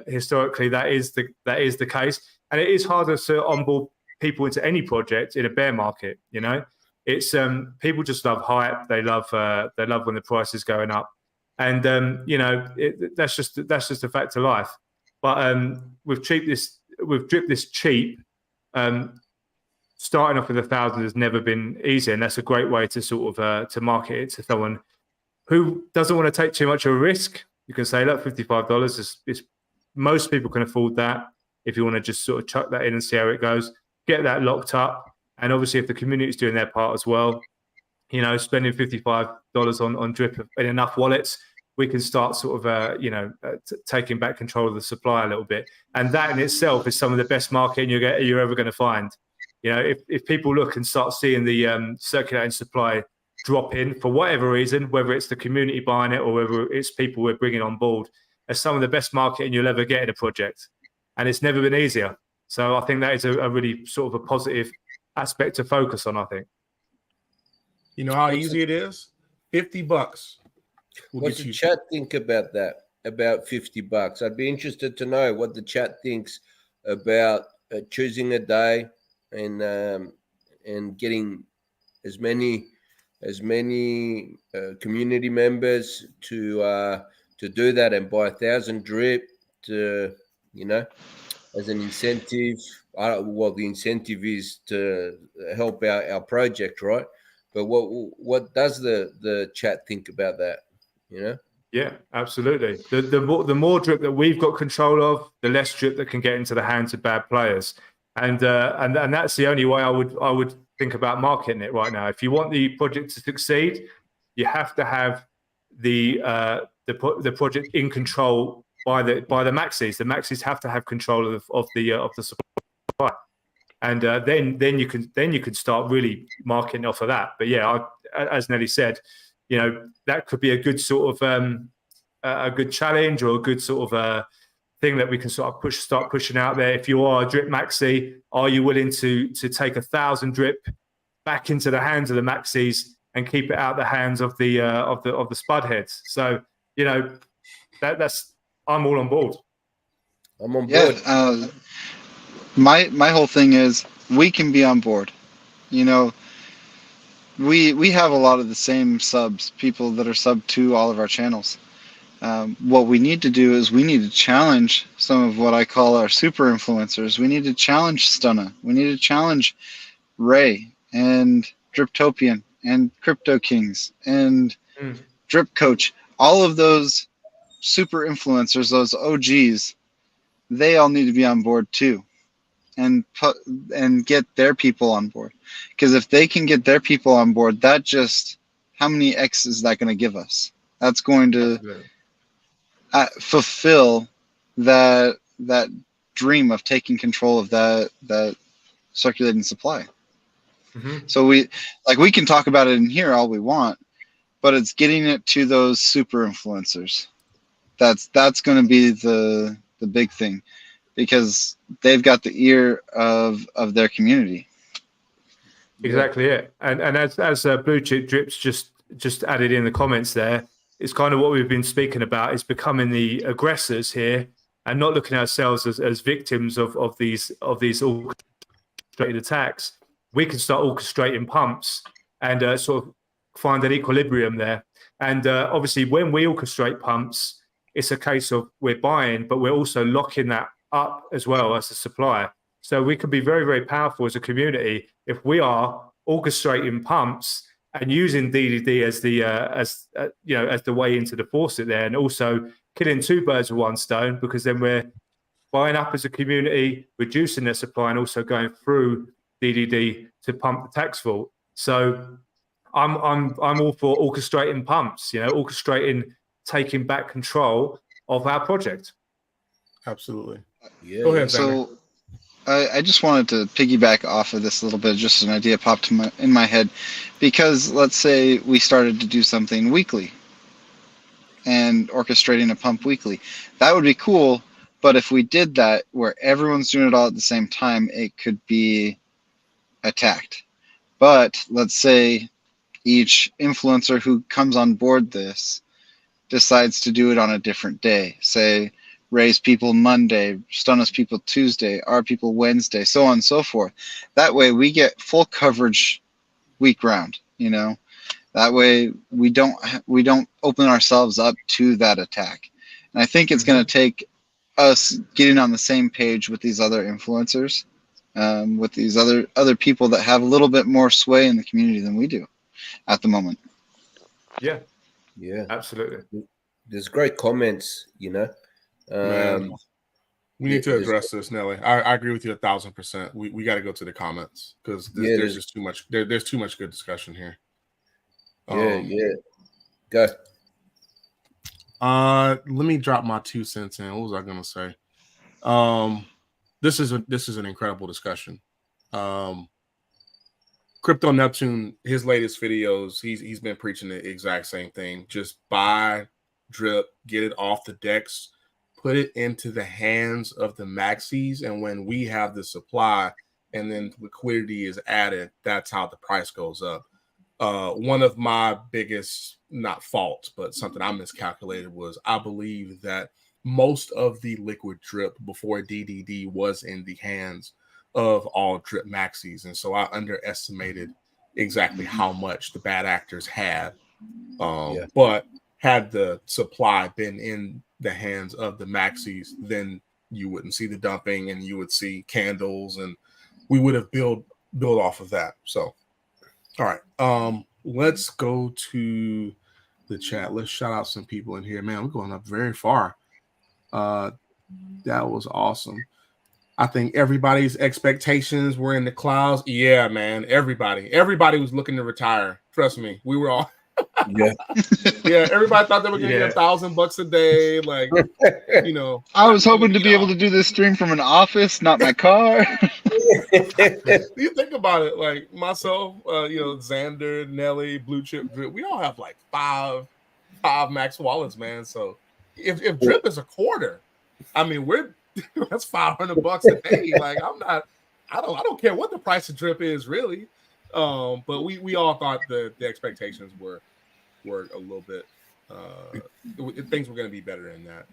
Historically, that is the case, and it is harder to onboard people into any project in a bear market. You know, it's people just love hype. They love when the price is going up, and you know, that's just a fact of life. But with drip this cheap. Starting off with 1,000 has never been easy, and that's a great way to sort of to market it to someone who doesn't want to take too much of a risk. You can say, look, $55 is most people can afford that. If you want to just sort of chuck that in and see how it goes, get that locked up, and obviously if the community is doing their part as well, you know, spending $55 on drip in enough wallets, we can start sort of taking back control of the supply a little bit, and that in itself is some of the best marketing you're ever going to find. You know, if people look and start seeing the circulating supply drop in for whatever reason, whether it's the community buying it or whether it's people we're bringing on board, it's some of the best marketing you'll ever get in a project. And it's never been easier. So I think that is a really sort of a positive aspect to focus on, I think. You know how easy it is? $50. What does the chat think about that? about $50. I'd be interested to know what the chat thinks about choosing a day and getting as many community members to do that and buy 1,000 drip to, as an incentive. Well, the incentive is to help out our project, right? But what does the chat think about that? Yeah, absolutely. The more drip that we've got control of, the less drip that can get into the hands of bad players, and that's the only way I would think about marketing it right now. If you want the project to succeed, you have to have the project in control by the Maxis. The Maxis have to have control of the supply, and then you can start really marketing off of that. But yeah, as Nelly said, that could be a good sort of a good challenge or a good sort of thing that we can sort of start pushing out there. If you are a drip maxi, are you willing to take 1,000 drip back into the hands of the maxis and keep it out the hands of the spud heads? So that's I'm all on board. I'm on board. Yeah, my whole thing is we can be on board. We have a lot of the same subs, people that are sub to all of our channels. What we need to do is we need to challenge some of what I call our super influencers. We need to challenge Stunna. We need to challenge Ray and Driptopian and Crypto Kings and Drip Coach. All of those super influencers, those OGs, they all need to be on board too, and get their people on board. Because if they can get their people on board, that just, how many X is that going to give us? That's going to fulfill that dream of taking control of that circulating supply. So we can talk about it in here all we want, but it's getting it to those super influencers. That's going to be the big thing, because they've got the ear of their community. Exactly it. And as Blue Chip Drips just added in the comments there, it's kind of what we've been speaking about, is becoming the aggressors here and not looking at ourselves as victims of these orchestrated attacks. We can start orchestrating pumps and sort of find an equilibrium there. And obviously when we orchestrate pumps, it's a case of we're buying, but we're also locking that up as well as a supplier. So we can be very, very powerful as a community if we are orchestrating pumps and using DDD as the way into the faucet there, and also killing two birds with one stone, because then we're buying up as a community, reducing their supply, and also going through DDD to pump the tax vault. So I'm all for orchestrating pumps, orchestrating, taking back control of our project. Absolutely. Yeah. Go ahead, So I just wanted to piggyback off of this a little bit. Just an idea popped in my head, because let's say we started to do something weekly and orchestrating a pump weekly. That would be cool. But if we did that where everyone's doing it all at the same time, it could be attacked. But let's say each influencer who comes on board this decides to do it on a different day. Say Ray's people Monday, Stunna's people Tuesday, our people Wednesday, so on and so forth. That way we get full coverage week round, That way we don't open ourselves up to that attack. And I think it's going to take us getting on the same page with these other influencers, with these other people that have a little bit more sway in the community than we do at the moment. Yeah, Absolutely. There's great comments, Man, we need to address this, Nelly. I agree with you 1,000%. We got to go to the comments, because there's just too much. There's too much good discussion here. Go. Let me drop my 2 cents in. What was I gonna say? This is an incredible discussion. Crypto Neptune, his latest videos, he's been preaching the exact same thing. Just buy drip, get it off the decks, put it into the hands of the maxis, and when we have the supply and then liquidity is added, that's how the price goes up. one of my biggest, not faults, but something I miscalculated was I believe that most of the liquid drip before DDD was in the hands of all drip maxis. And so I underestimated exactly how much the bad actors had. But had the supply been in the hands of the maxis, then you wouldn't see the dumping and you would see candles, and we would have built off of that. So, all right. Let's go to the chat. Let's shout out some people in here. Man, we're going up very far. That was awesome. I think everybody's expectations were in the clouds. Yeah, man. Everybody was looking to retire. Trust me. We were all. Yeah. Yeah, everybody thought they were gonna get $1,000 a day. Like, you know. I was hoping to be able to do this stream from an office, not my car. You think about it, like myself, Xander, Nel-E, Blue Chip, Drip, we all have like five max wallets, man. So if Drip is a quarter, I mean, that's $500 a day. Like, I don't care what the price of Drip is, really. But we all thought the expectations were a little bit things were going to be better than that.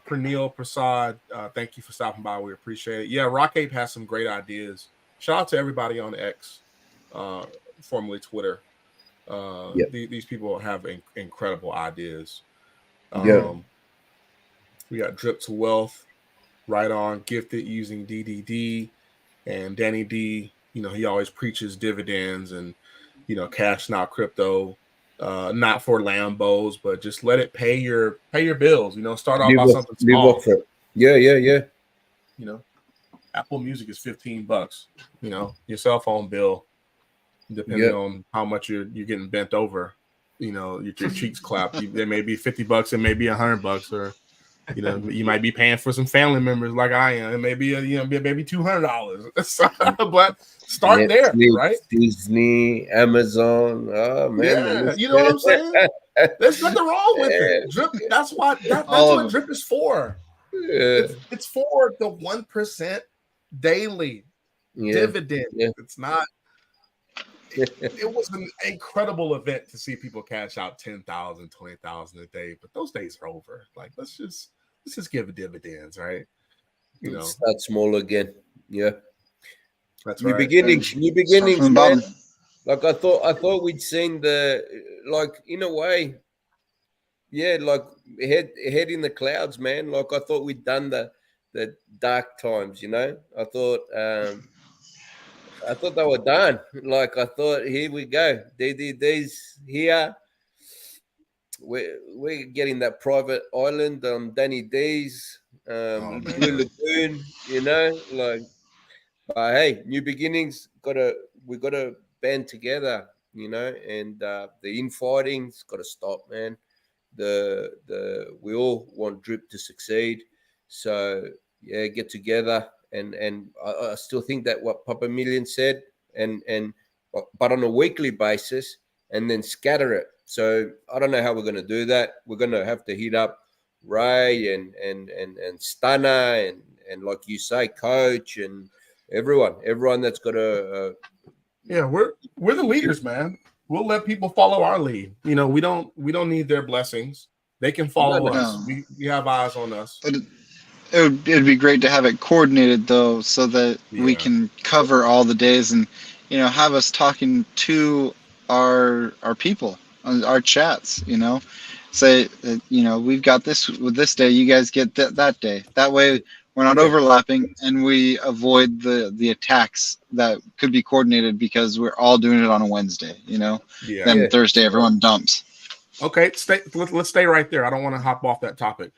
Pranil Prasad, thank you for stopping by. We appreciate it. Yeah, Rock Ape has some great ideas. Shout out to everybody on X, formerly Twitter. These people have incredible ideas. We got Drip to Wealth, Right On, Gifted using DDD, and Danny D. You know, he always preaches dividends and, cash now crypto, not for Lambos, but just let it pay your bills. Start off by something small. Yeah. Apple Music is $15. Your cell phone bill, depending on how much you're getting bent over, your cheeks clapped. There may be $50, it may be $100, or you might be paying for some family members like I am. It may be maybe $200. But start there, right? Disney, Amazon. Oh man, yeah, you know what I'm saying? There's nothing wrong with it. Drip, that's what Drip is for. Yeah. It's for the 1% daily dividend. Yeah. It's not. It was an incredible event to see people cash out $10,000, $20,000 a day, but those days are over. Like, let's just give dividends, right? Start small again. Yeah, that's new right. beginnings, man. Like I thought we'd seen in a way, like head in the clouds, man. Like I thought we'd done the dark times. I thought they were done. Like I thought, here we go. DDD's here. We're getting that private island on Danny D's, Blue Lagoon. But hey, new beginnings. We gotta band together. And the infighting's got to stop, man. We all want Drip to succeed. So yeah, get together. And I still think that what Papa Millionz said, but on a weekly basis, and then scatter it. So I don't know how we're going to do that. We're going to have to hit up Ray and Stunner and like you say, Coach and everyone that's got a. Yeah, we're the leaders, man. We'll let people follow our lead. We don't need their blessings. They can follow us. We have eyes on us. But it'd be great to have it coordinated though, so that we can cover all the days and have us talking to our people on our chats. Say we've got this with this day, you guys get that day. That way we're not overlapping and we avoid the attacks that could be coordinated because we're all doing it on a Wednesday. Then Thursday everyone dumps. Okay, let's stay right there. I don't want to hop off that topic.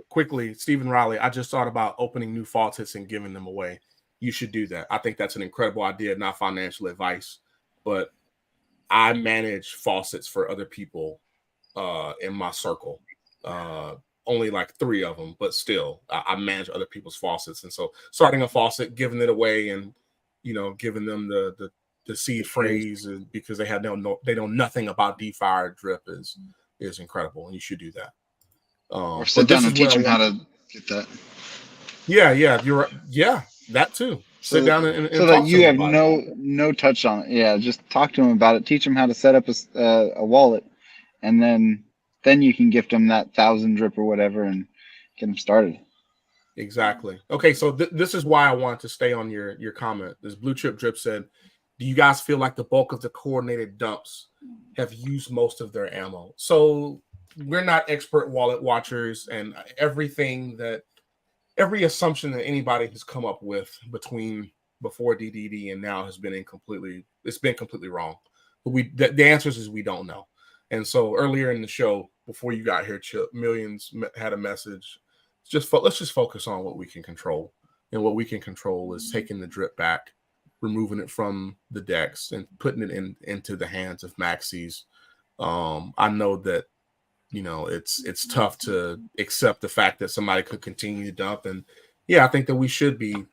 Quickly, Stephen Riley, I just thought about opening new faucets and giving them away. You should do that. I think that's an incredible idea, not financial advice, but I manage faucets for other people in my circle. Only like 3 of them, but still I manage other people's faucets. And so starting a faucet, giving it away and, giving them the seed phrase because they know nothing about DeFi or Drip is incredible. And you should do that. Or sit down and teach them how to get that. Yeah, you're right. Yeah, that too. Sit down and so talk that to you them have about it. no touch on it. Yeah, just talk to them about it. Teach them how to set up a wallet, and then you can gift them that 1,000 drip or whatever and get them started. Exactly. Okay, so this is why I wanted to stay on your comment. This Blue Chip Drip said, do you guys feel like the bulk of the coordinated dumps have used most of their ammo? So we're not expert wallet watchers, and every assumption that anybody has come up with before DDD and now has been completely wrong. But the answer is we don't know. And so earlier in the show, before you got here, Chip, Millionz had a message. Let's just focus on what we can control. And what we can control is taking the drip back, removing it from the decks, and putting it into the hands of Maxis. I know that, it's tough to accept the fact that somebody could continue to dump. And yeah, I think that we should be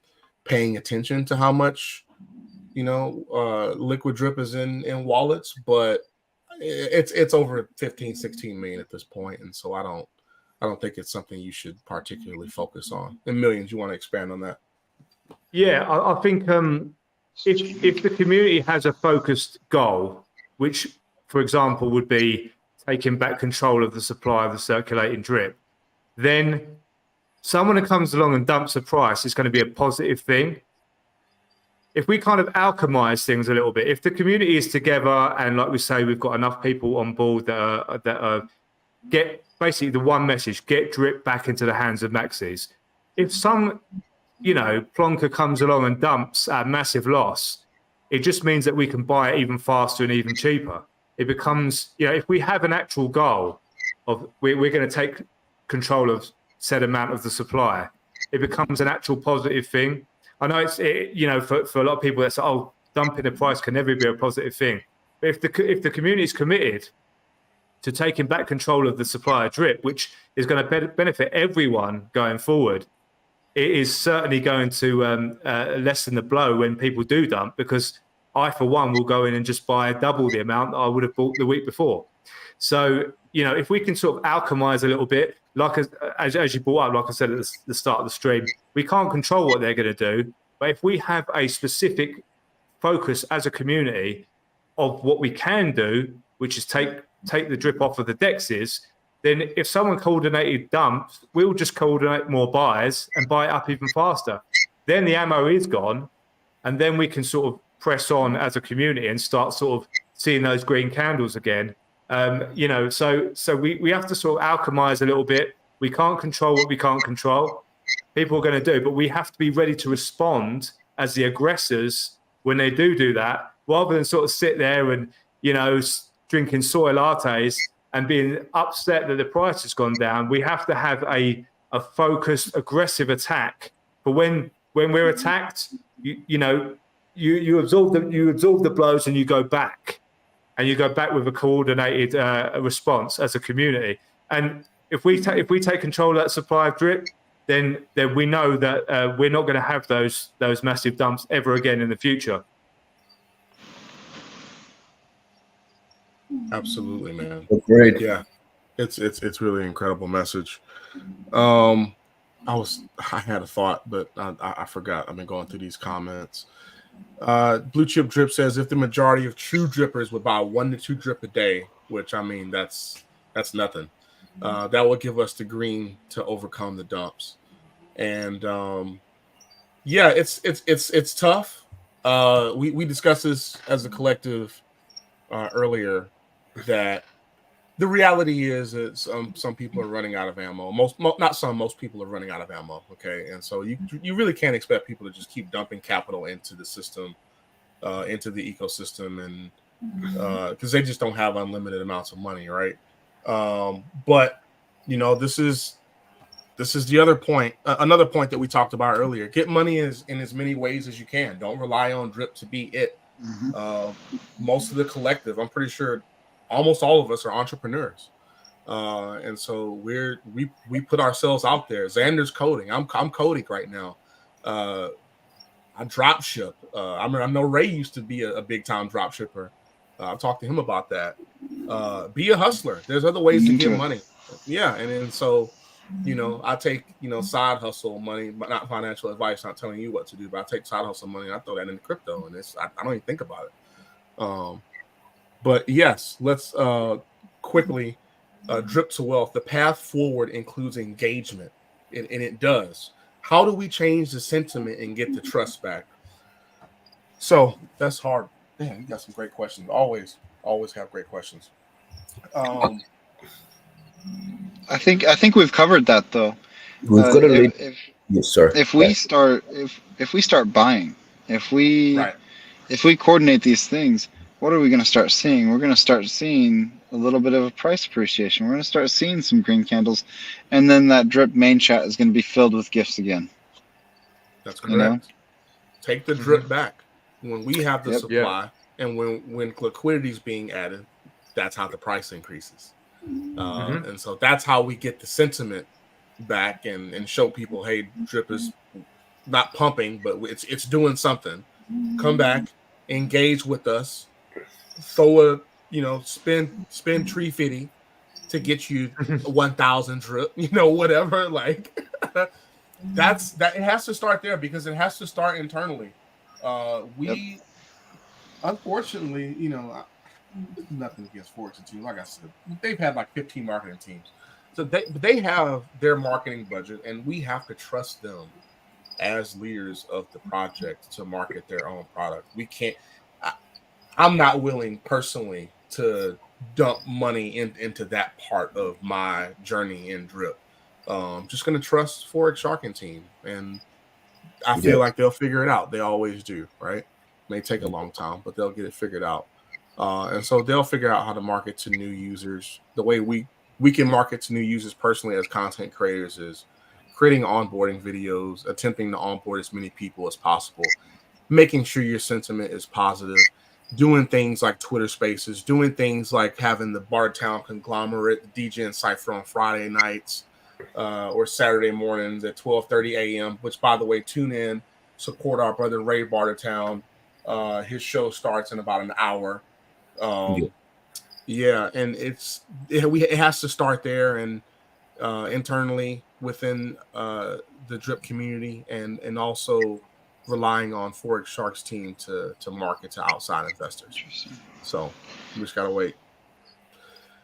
paying attention to how much, liquid drip is in wallets, but it's over 15, 16 million at this point. And so I don't think it's something you should particularly focus on. And Millionz, you want to expand on that? Yeah, I think if the community has a focused goal, which, for example, would be taking back control of the supply of the circulating drip, then someone who comes along and dumps a price is going to be a positive thing. If we kind of alchemize things a little bit, if the community is together and, like we say, we've got enough people on board that get basically the one message: get drip back into the hands of Maxis. If some plonker comes along and dumps at a massive loss, it just means that we can buy it even faster and even cheaper. It becomes, if we have an actual goal of we're going to take control of said amount of the supply, it becomes an actual positive thing. I know for a lot of people that's, dumping the price can never be a positive thing. But if the community is committed to taking back control of the supply of drip, which is going to benefit everyone going forward, it is certainly going to lessen the blow when people do dump, because I, for one, will go in and just buy double the amount that I would have bought the week before. So, if we can sort of alchemize a little bit, like as you brought up, like I said at the start of the stream, we can't control what they're going to do. But if we have a specific focus as a community of what we can do, which is take the drip off of the dexes, then if someone coordinated dumps, we'll just coordinate more buys and buy it up even faster. Then the ammo is gone, and then we can sort of press on as a community and start sort of seeing those green candles again. So we have to sort of alchemize a little bit. We can't control what we can't control. People are going to do, but we have to be ready to respond as the aggressors when they do that, rather than sort of sit there and, drinking soy lattes and being upset that the price has gone down. We have to have a focused, aggressive attack. But when we're attacked, you absorb the blows and you go back. And you go back with a coordinated response as a community. And if we take control of that supply of drip, then we know that we're not going to have those massive dumps ever again in the future. Absolutely, man. Great. Yeah, it's really incredible message. I had a thought, but I forgot. I've been going through these comments. Blue Chip Drip says, if the majority of true drippers would buy 1 to 2 drip a day, which I mean that's nothing, that will give us the green to overcome the dumps. And yeah, it's tough. We discussed this as a collective earlier, that the reality is that some people are running out of ammo. Most people are running out of ammo. Okay, and so you really can't expect people to just keep dumping capital into the system, into the ecosystem, and because they just don't have unlimited amounts of money, right? But this is the other point, another point that we talked about earlier. Get money in as many ways as you can. Don't rely on drip to be it. Most of the collective, I'm pretty sure almost all of us are entrepreneurs, and so we put ourselves out there. Xander's coding. I'm coding right now. I drop ship. I know Ray used to be a big time drop shipper. I've talked to him about that. Be a hustler. There's other ways to get money. Yeah, and so You know, I take, you know, side hustle money, but not financial advice, not telling you what to do, but I take side hustle money and I throw that into crypto, and I don't even think about it. But yes, let's quickly drip to wealth. The path forward includes engagement, and it does. How do we change the sentiment and get the trust back? So that's hard. Man, you got some great questions. Always have great questions. I think we've covered that though. We've got to leave. Yes, sir. If we start buying, if we coordinate these things, what are we going to start seeing? We're going to start seeing a little bit of a price appreciation. We're going to start seeing some green candles, and then that drip main chat is going to be filled with gifts again. That's correct. You know? Take the drip back when we have the supply, and when liquidity is being added, that's how the price increases. And so that's how we get the sentiment back and show people, hey, drip is not pumping, but it's doing something. Come back, engage with us, throw a, you know, spend 350 to get you 1,000 drip, you know, whatever. Like that it has to start there, because it has to start internally. Unfortunately, you know, nothing against Fortune team. Like I said, they've had like 15 marketing teams, so they have their marketing budget, and we have to trust them as leaders of the project to market their own product. We can't. I'm not willing personally to dump money into that part of my journey in drip. Just going to trust Forex Sharking team, and I feel like they'll figure it out. They always do, right? May take a long time, but they'll get it figured out. And so they'll figure out how to market to new users. The way we can market to new users personally as content creators is creating onboarding videos, attempting to onboard as many people as possible, making sure your sentiment is positive, doing things like Twitter Spaces, doing things like having the Bartown conglomerate DJ and Cypher on Friday nights or Saturday mornings at 12:30 a.m., which, by the way, tune in, support our brother Ray Bartertown. His show starts in about an hour. And it has to start there, and internally within the drip community, and also relying on Forex Sharks team to market to outside investors. So we just gotta wait.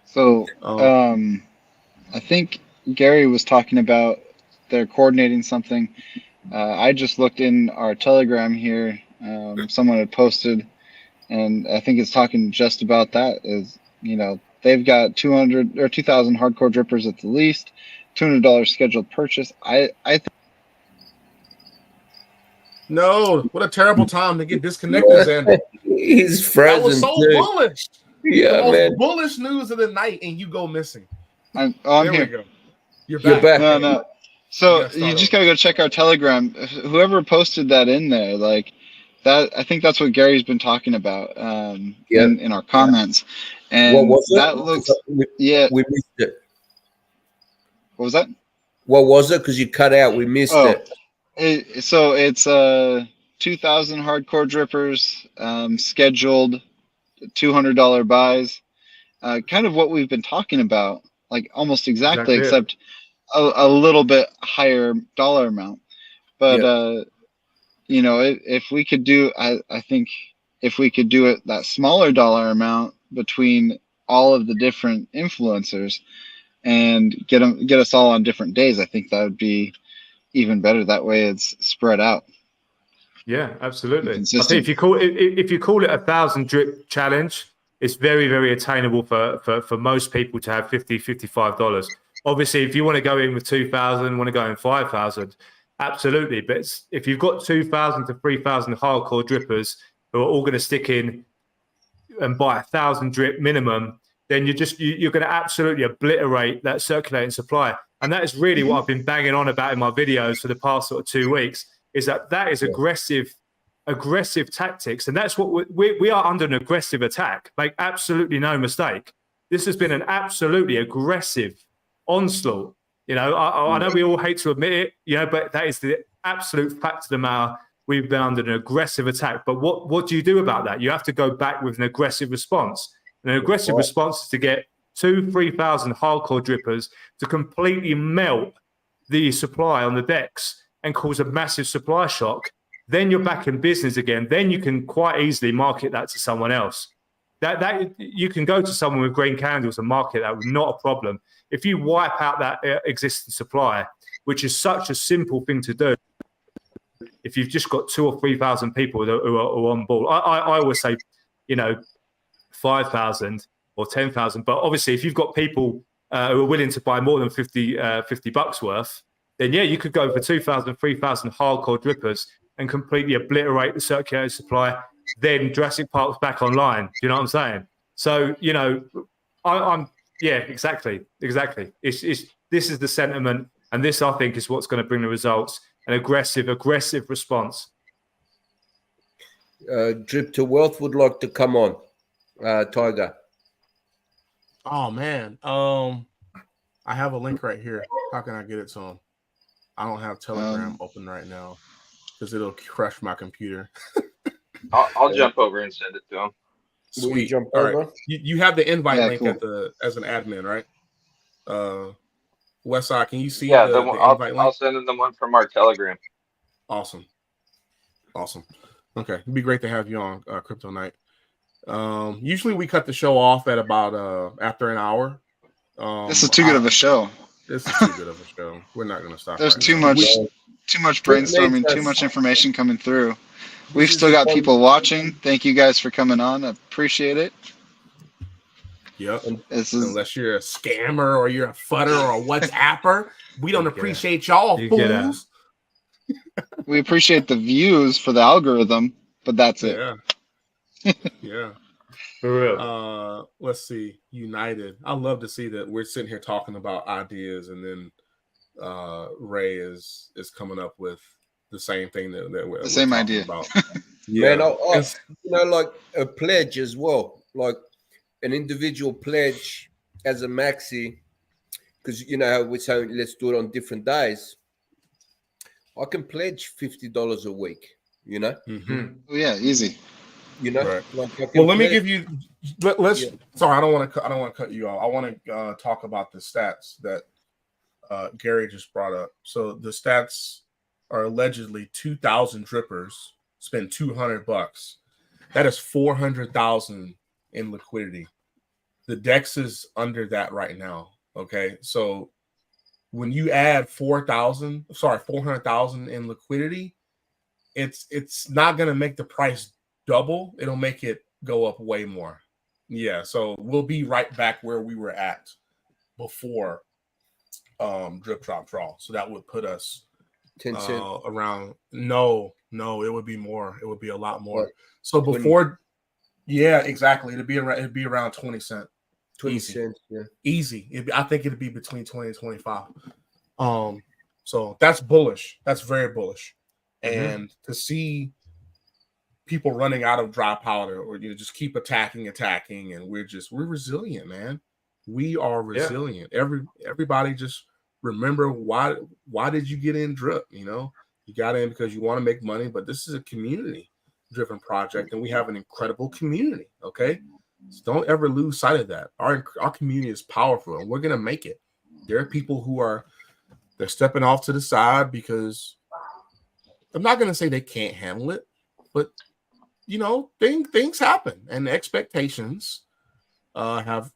So I think Gary was talking about they're coordinating something. I just looked in our Telegram here. Someone had posted, and I think it's talking just about that. Is, you know, they've got 200 or 2,000 hardcore drippers at the least, $200 scheduled purchase. I think. No, what a terrible time to get disconnected, Xander. He's frozen. That was so bullish. Yeah, the man. Most bullish news of the night, and you go missing. I'm there here. We go. You're back. No. So you just gotta go check our Telegram. Whoever posted that in there, like that, I think that's what Gary's been talking about in our comments. And what was it? That looks we missed it. What was that? What was it? Because you cut out. We missed it. So it's 2,000 hardcore drippers, scheduled $200 buys. Kind of what we've been talking about, like almost exactly. Except a little bit higher dollar amount. But you know, if we could do, I think if we could do it that smaller dollar amount between all of the different influencers and get us all on different days, I think that would be even better. That way it's spread out. Yeah, absolutely. I think if you call it 1,000 drip challenge, it's very, very attainable for most people to have $50, $55. Obviously, if you want to go in with 2,000, want to go in 5,000, absolutely. But if you've got 2,000 to 3,000 hardcore drippers who are all going to stick in and buy 1,000 drip minimum, then you're going to absolutely obliterate that circulating supply. And that is really what I've been banging on about in my videos for the past sort of 2 weeks, is that is aggressive tactics. And that's what we are under, an aggressive attack. Make absolutely no mistake. This has been an absolutely aggressive onslaught. You know, I know we all hate to admit it, you know, but that is the absolute fact of the matter. We've been under an aggressive attack. But what do you do about that? You have to go back with an aggressive response. And an aggressive response is to get 3,000 hardcore drippers to completely melt the supply on the decks and cause a massive supply shock, then you're back in business again. Then you can quite easily market that to someone else. That you can go to someone with green candles and market that, not a problem. If you wipe out that existing supply, which is such a simple thing to do, if you've just got 2,000 or 3,000 people who are on board, I always say, 5,000 or 10,000. But obviously, if you've got people who are willing to buy more than $50 worth, then yeah, you could go for 2,000, 3,000 hardcore drippers and completely obliterate the circulating supply. Then Jurassic Park's back online. Do you know what I'm saying? So, I'm exactly. This is the sentiment, and this, I think, is what's going to bring the results. An aggressive response. Drip to Wealth would like to come on. Tiger. Oh man, I have a link right here. How can I get it to him? I don't have Telegram open right now because it'll crush my computer. I'll jump over and send it to him. Will you jump All over? right. You have the invite link cool. as an admin, right? Westside, can you see Yeah, the invite link? I'll send him the one from our Telegram. Awesome. Okay, it'd be great to have you on Crypto Night. Usually we cut the show off at about after an hour. This is too good of a show. This is too good of a show. We're not going to stop. There's right too now. much brainstorming, too much information coming through. We've still got people watching. Thank you guys for coming on. I appreciate it. Yep. Unless you're a scammer or you're a fudder or a WhatsApper, we don't appreciate y'all fools. We appreciate the views for the algorithm, but that's it. Yeah. For real. Let's see. United. I love to see that we're sitting here talking about ideas, and then Ray is coming up with the same thing that we're the same talking idea about. Man, like a pledge as well, like an individual pledge as a maxi, because how we're saying let's do it on different days. I can pledge $50 a week. Mm-hmm. Oh, yeah, easy. Right. Like Well, let me give you. Let's. Yeah. Sorry, I don't want to cut you off. I want to talk about the stats that Gary just brought up. So the stats are allegedly 2,000 drippers spend $200. That is 400,000 in liquidity. The DEX is under that right now. Okay, so when you add 400,000 in liquidity, it's not going to make the price double. It'll make it go up way more. Yeah, so we'll be right back where we were at before drip drop draw. So that would put us 10 cents around. No, it would be more. It would be a lot more. What? So before, yeah, exactly. It'd be around 20 cents. 20 cents, yeah. Easy. I think it'd be between 20 and 25. So that's bullish. That's very bullish. And to see people running out of dry powder, or just keep attacking, and we're resilient, man. We are resilient. Yeah. Everybody just remember why did you get in drip? You got in because you want to make money, but this is a community driven project, and we have an incredible community. Okay. So don't ever lose sight of that. Our community is powerful, and we're gonna make it. There are people who they're stepping off to the side because I'm not gonna say they can't handle it, but things happen, and expectations have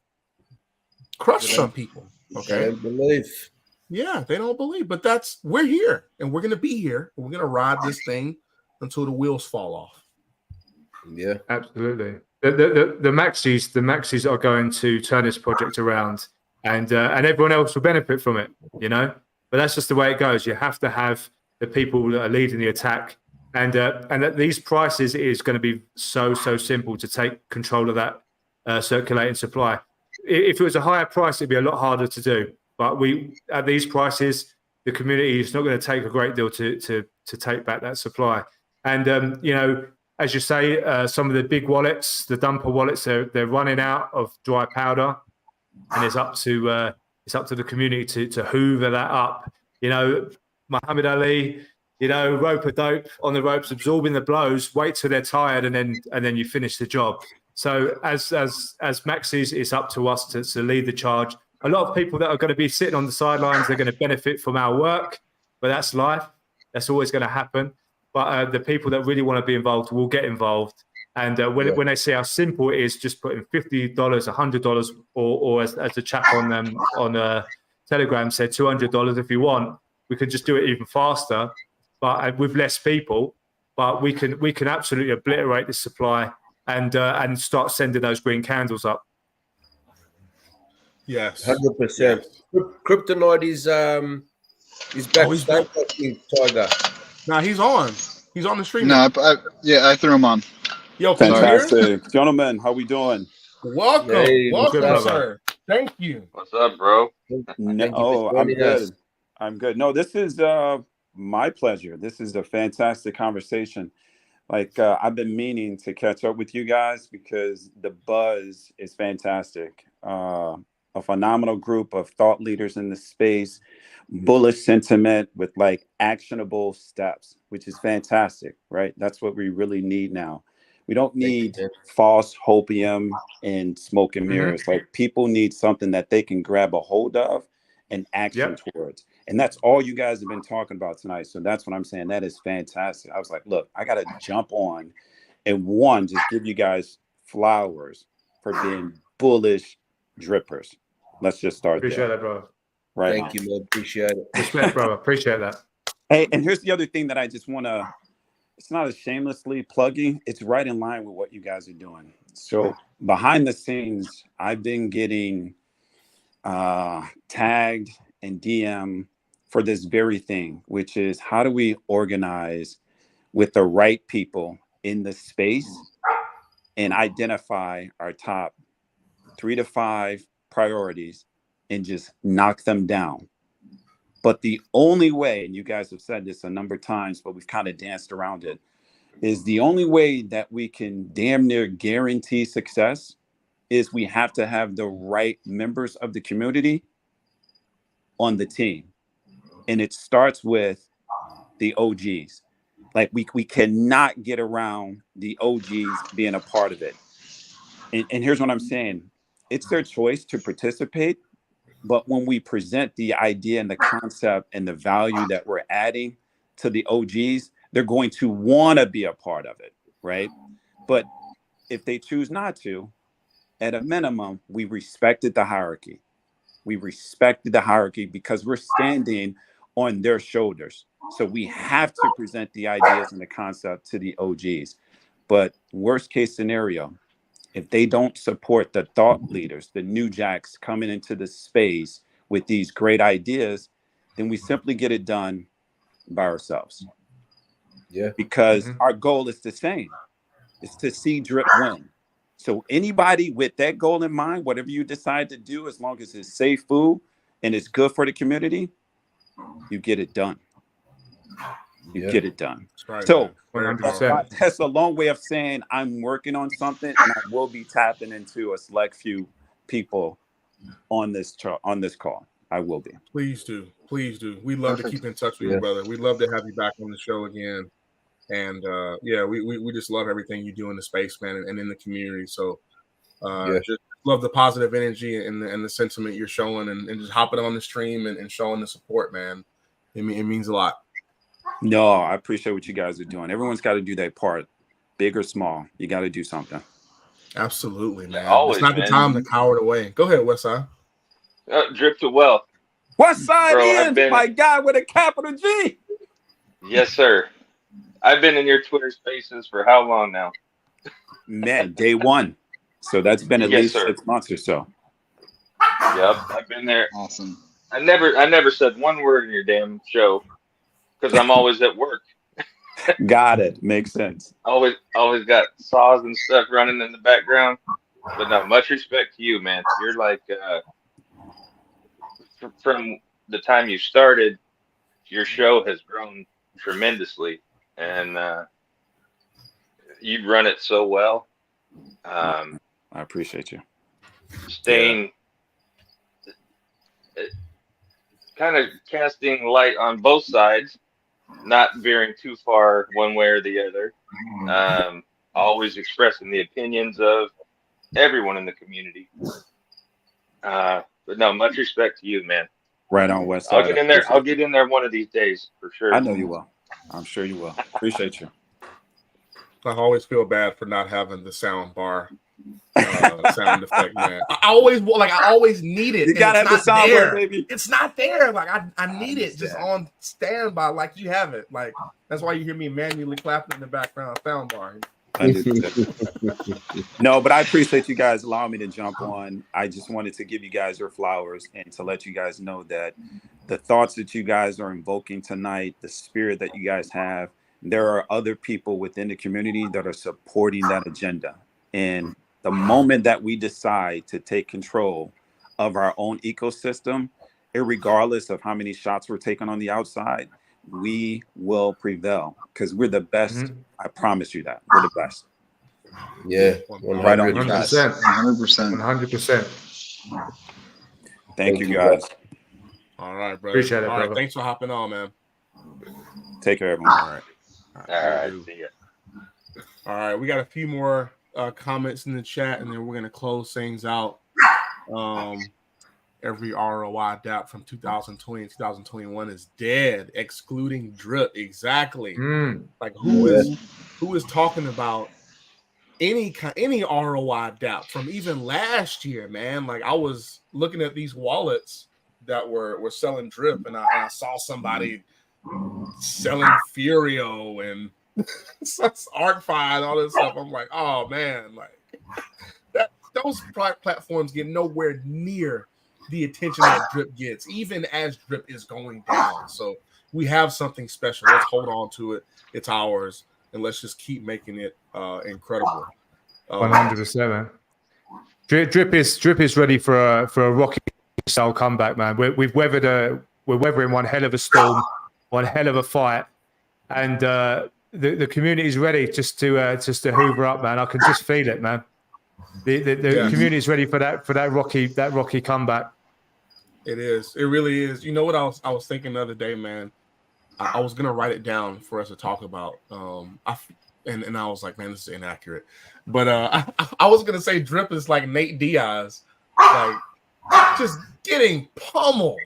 crushed some people. Okay, they don't believe. Yeah, they don't believe, but we're here, and we're gonna be here, and we're gonna ride this thing until the wheels fall off. Yeah, absolutely. The Maxis are going to turn this project around, and everyone else will benefit from it. But that's just the way it goes. You have to have the people that are leading the attack, and at these prices, it is going to be so simple to take control of that circulating supply. If it was a higher price, it'd be a lot harder to do. But at these prices, the community is not going to take a great deal to take back that supply. And as you say, some of the big wallets, the dumper wallets, they're running out of dry powder, and it's up to the community to hoover that up. Muhammad Ali, rope a dope on the ropes, absorbing the blows. Wait till they're tired, and then you finish the job. So as Maxis, it's up to us to lead the charge. A lot of people that are going to be sitting on the sidelines, they're going to benefit from our work, but that's life. That's always going to happen. But the people that really want to be involved will get involved. And when they see how simple it is, just putting $50, $100, or as the chap on Telegram said, $200 if you want, we can just do it even faster, but with less people. But we can absolutely obliterate the supply and start sending those green candles up. Yes, 100%. Kryptonite is back. he's Stay back. fucking Tiger. Nah, he's on the stream. No, I threw him on. Yo, can you hear? Fantastic. Gentlemen, how we doing? Welcome, Hey, welcome, good, sir. Thank you. What's up, bro? No, I'm good. I'm good. No, this is my pleasure. This is a fantastic conversation. Like I've been meaning to catch up with you guys because the buzz is fantastic. A phenomenal group of thought leaders in the space, bullish sentiment with like actionable steps, which is fantastic, right? That's what we really need now. We don't need false hopium and smoke and mirrors. Like people need something that they can grab a hold of and action towards. And that's all you guys have been talking about tonight. So that's what I'm saying. That is fantastic. I was like, look, I got to jump on and just give you guys flowers for being bullish drippers. Let's just start Appreciate there. that, bro. Right. Thank you, man. Appreciate it. Respect, bro. Appreciate that. Hey, and here's the other thing that I just want to, it's not a shamelessly plugging. It's right in line with what you guys are doing. So behind the scenes, I've been getting tagged and DM for this very thing, which is how do we organize with the right people in the space and identify our top 3 to 5 priorities and just knock them down. But the only way, and you guys have said this a number of times, but we've kind of danced around it, is the only way that we can damn near guarantee success is we have to have the right members of the community on the team. And it starts with the OGs. Like we cannot get around the OGs being a part of it. And here's what I'm saying. It's their choice to participate. But when we present the idea and the concept and the value that we're adding to the OGs, they're going to want to be a part of it, right? But if they choose not to, at a minimum, we respected the hierarchy. We respected the hierarchy because we're standing on their shoulders. So we have to present the ideas and the concept to the OGs. But worst case scenario, if they don't support the thought leaders, the new jacks coming into the space with these great ideas, then we simply get it done by ourselves. Yeah. Because our goal is the same. It's to see Drip win. So anybody with that goal in mind, whatever you decide to do, as long as it's safe food and it's good for the community, you get it done. You get it done. Right, so 100%. that's a long way of saying I'm working on something, and I will be tapping into a select few people on this call. I will be. Please do. We'd love to keep in touch with you, brother. We'd love to have you back on the show again. And we just love everything you do in the space, man, and in the community. So just love the positive energy and the sentiment you're showing, and just hopping on the stream and showing the support, man. It means a lot. No, I appreciate what you guys are doing. Everyone's got to do their part, big or small. You got to do something. Absolutely, man. Always, it's not the time to cower it away. Go ahead, Westside. Drip to wealth. Westside Bro, Ian, my guy with a capital G. Yes, sir. I've been in your Twitter spaces for how long now? Man, day one. So that's been at least 6 months or so. Yep, I've been there. Awesome. I never said one word in your damn show because I'm always at work. Got it. Makes sense. Always got saws and stuff running in the background. But no, much respect to you, man. You're like from the time you started, your show has grown tremendously, and you run it so well. I appreciate you. Staying kind of casting light on both sides, not veering too far one way or the other. Always expressing the opinions of everyone in the community. But no, much respect to you, man. Right on, West Side. I'll get in there. I'll get in there one of these days for sure. I know you will. I'm sure you will. Appreciate you. I always feel bad for not having the sound bar sound effect, man. I always need it. You gotta have the sound bar, baby. It's not there. Like I need it just on standby. Like you have it. Like that's why you hear me manually clapping in the background sound bar. No, but I appreciate you guys allowing me to jump on. I just wanted to give you guys your flowers and to let you guys know that the thoughts that you guys are invoking tonight, the spirit that you guys have, there are other people within the community that are supporting that agenda. And the moment that we decide to take control of our own ecosystem, irregardless of how many shots we're taking on the outside, we will prevail because we're the best. I promise you that. We're the best. Yeah, 100%. 100%. Thank you, guys. All right, brother. Appreciate it, All right, brother. thanks for hopping on, man. Take care, everyone. All right. All right, see ya. All right, we got a few more comments in the chat, and then we're gonna close things out. Every ROI DAP from 2020 and 2021 is dead, excluding Drip. Exactly. Like who is talking about any ROI DAP from even last year, man? Like I was looking at these wallets that were selling Drip, and I saw somebody selling Furio and ArcFi and all this stuff. I'm like, oh man, like those platforms get nowhere near the attention that Drip gets, even as Drip is going down. So we have something special. Let's hold on to it. It's ours, and let's just keep making it incredible. 100%. Drip is ready for a rocky style comeback, man. We're weathering one hell of a storm, one hell of a fight, and the community is ready just to hoover up, man. I can just feel it, man. The community is ready for that rocky comeback. It is. It really is. You know what I was thinking the other day, man? I was gonna write it down for us to talk about. And I was like, man, this is inaccurate. But I was gonna say Drip is like Nate Diaz, like just getting pummeled.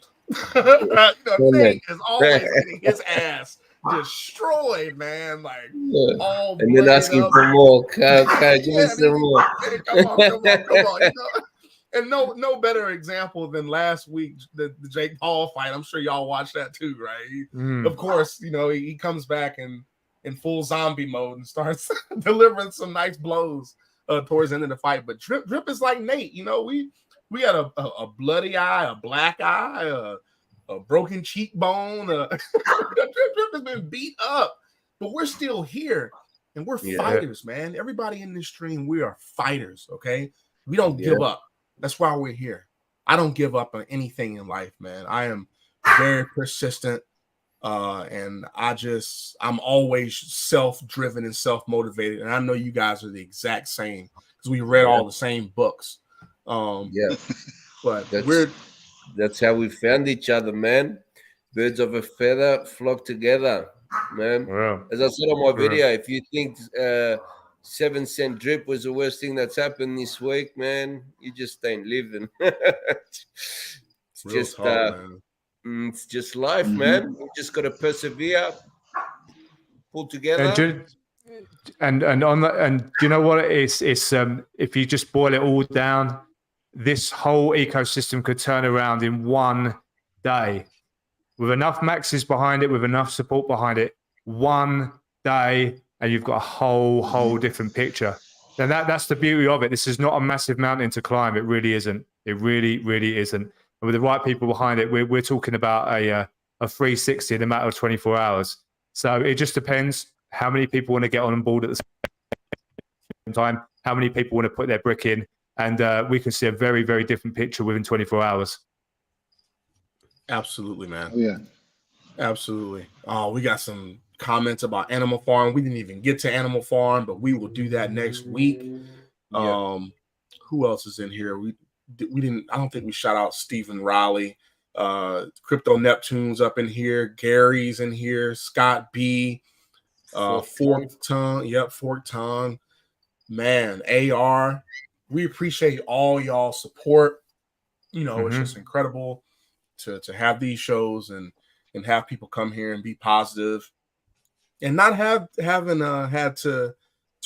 Nate is always getting his ass destroyed, man. Like all and then asking for more. Give me some more. Come on. You know? And no better example than last week, the Jake Paul fight. I'm sure y'all watched that too, right? Of course, you know, he comes back in full zombie mode and starts delivering some nice blows towards the end of the fight. But Drip is like Nate, you know, we had a bloody eye, a black eye, a broken cheekbone. Drip has been beat up, but we're still here, and we're fighters, man. Everybody in this stream, we are fighters, okay? We don't give up. That's why we're here. I don't give up on anything in life, man. I am very persistent, and I'm always self-driven and self-motivated, and I know you guys are the exact same because we read all the same books. But that's how we found each other, man. Birds of a feather flock together, man. Wow. As I said on my video, if you think 7-cent drip was the worst thing that's happened this week, man, you just ain't living. It's just life, man. You just got to persevere, pull together. And on that, and you know what it is? It's if you just boil it all down, this whole ecosystem could turn around in one day with enough Maxis behind it, with enough support behind it. One day, and you've got a whole different picture. And that's the beauty of it. This is not a massive mountain to climb. It really isn't. It really isn't. And with the right people behind it, we're talking about a 360 in a matter of 24 hours. So it just depends how many people want to get on board at the same time, how many people want to put their brick in, and we can see a very, very different picture within 24 hours. Absolutely, man. Oh, yeah. Absolutely. Oh, we got some comments about Animal Farm. We didn't even get to Animal Farm, but we will do that next week. Who else is in here? We didn't. I don't think we shout out Stephen Riley. Crypto Neptune's up in here. Gary's in here. Scott B. Forked Tongue. Yep, Forked Tongue. Man, AR. we appreciate all y'all support. It's just incredible to have these shows and have people come here and be positive and not having had to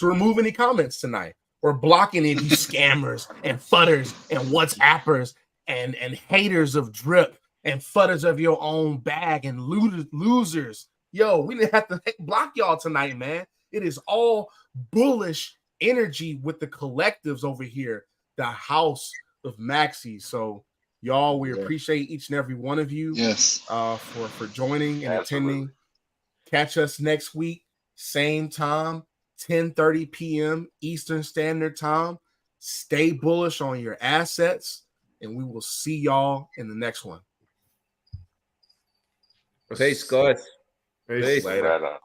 remove any comments tonight or block any of you scammers and fudders and WhatsAppers and haters of drip and fudders of your own bag and losers. Yo, we didn't have to block y'all tonight, man. It is all bullish energy with the collectives over here, the house of Maxis. So y'all, we appreciate each and every one of you for joining and attending. Catch us next week, same time, 10:30 p.m. Eastern Standard Time. Stay bullish on your assets, and we will see y'all in the next one. Peace, guys. Peace. Later. Right on.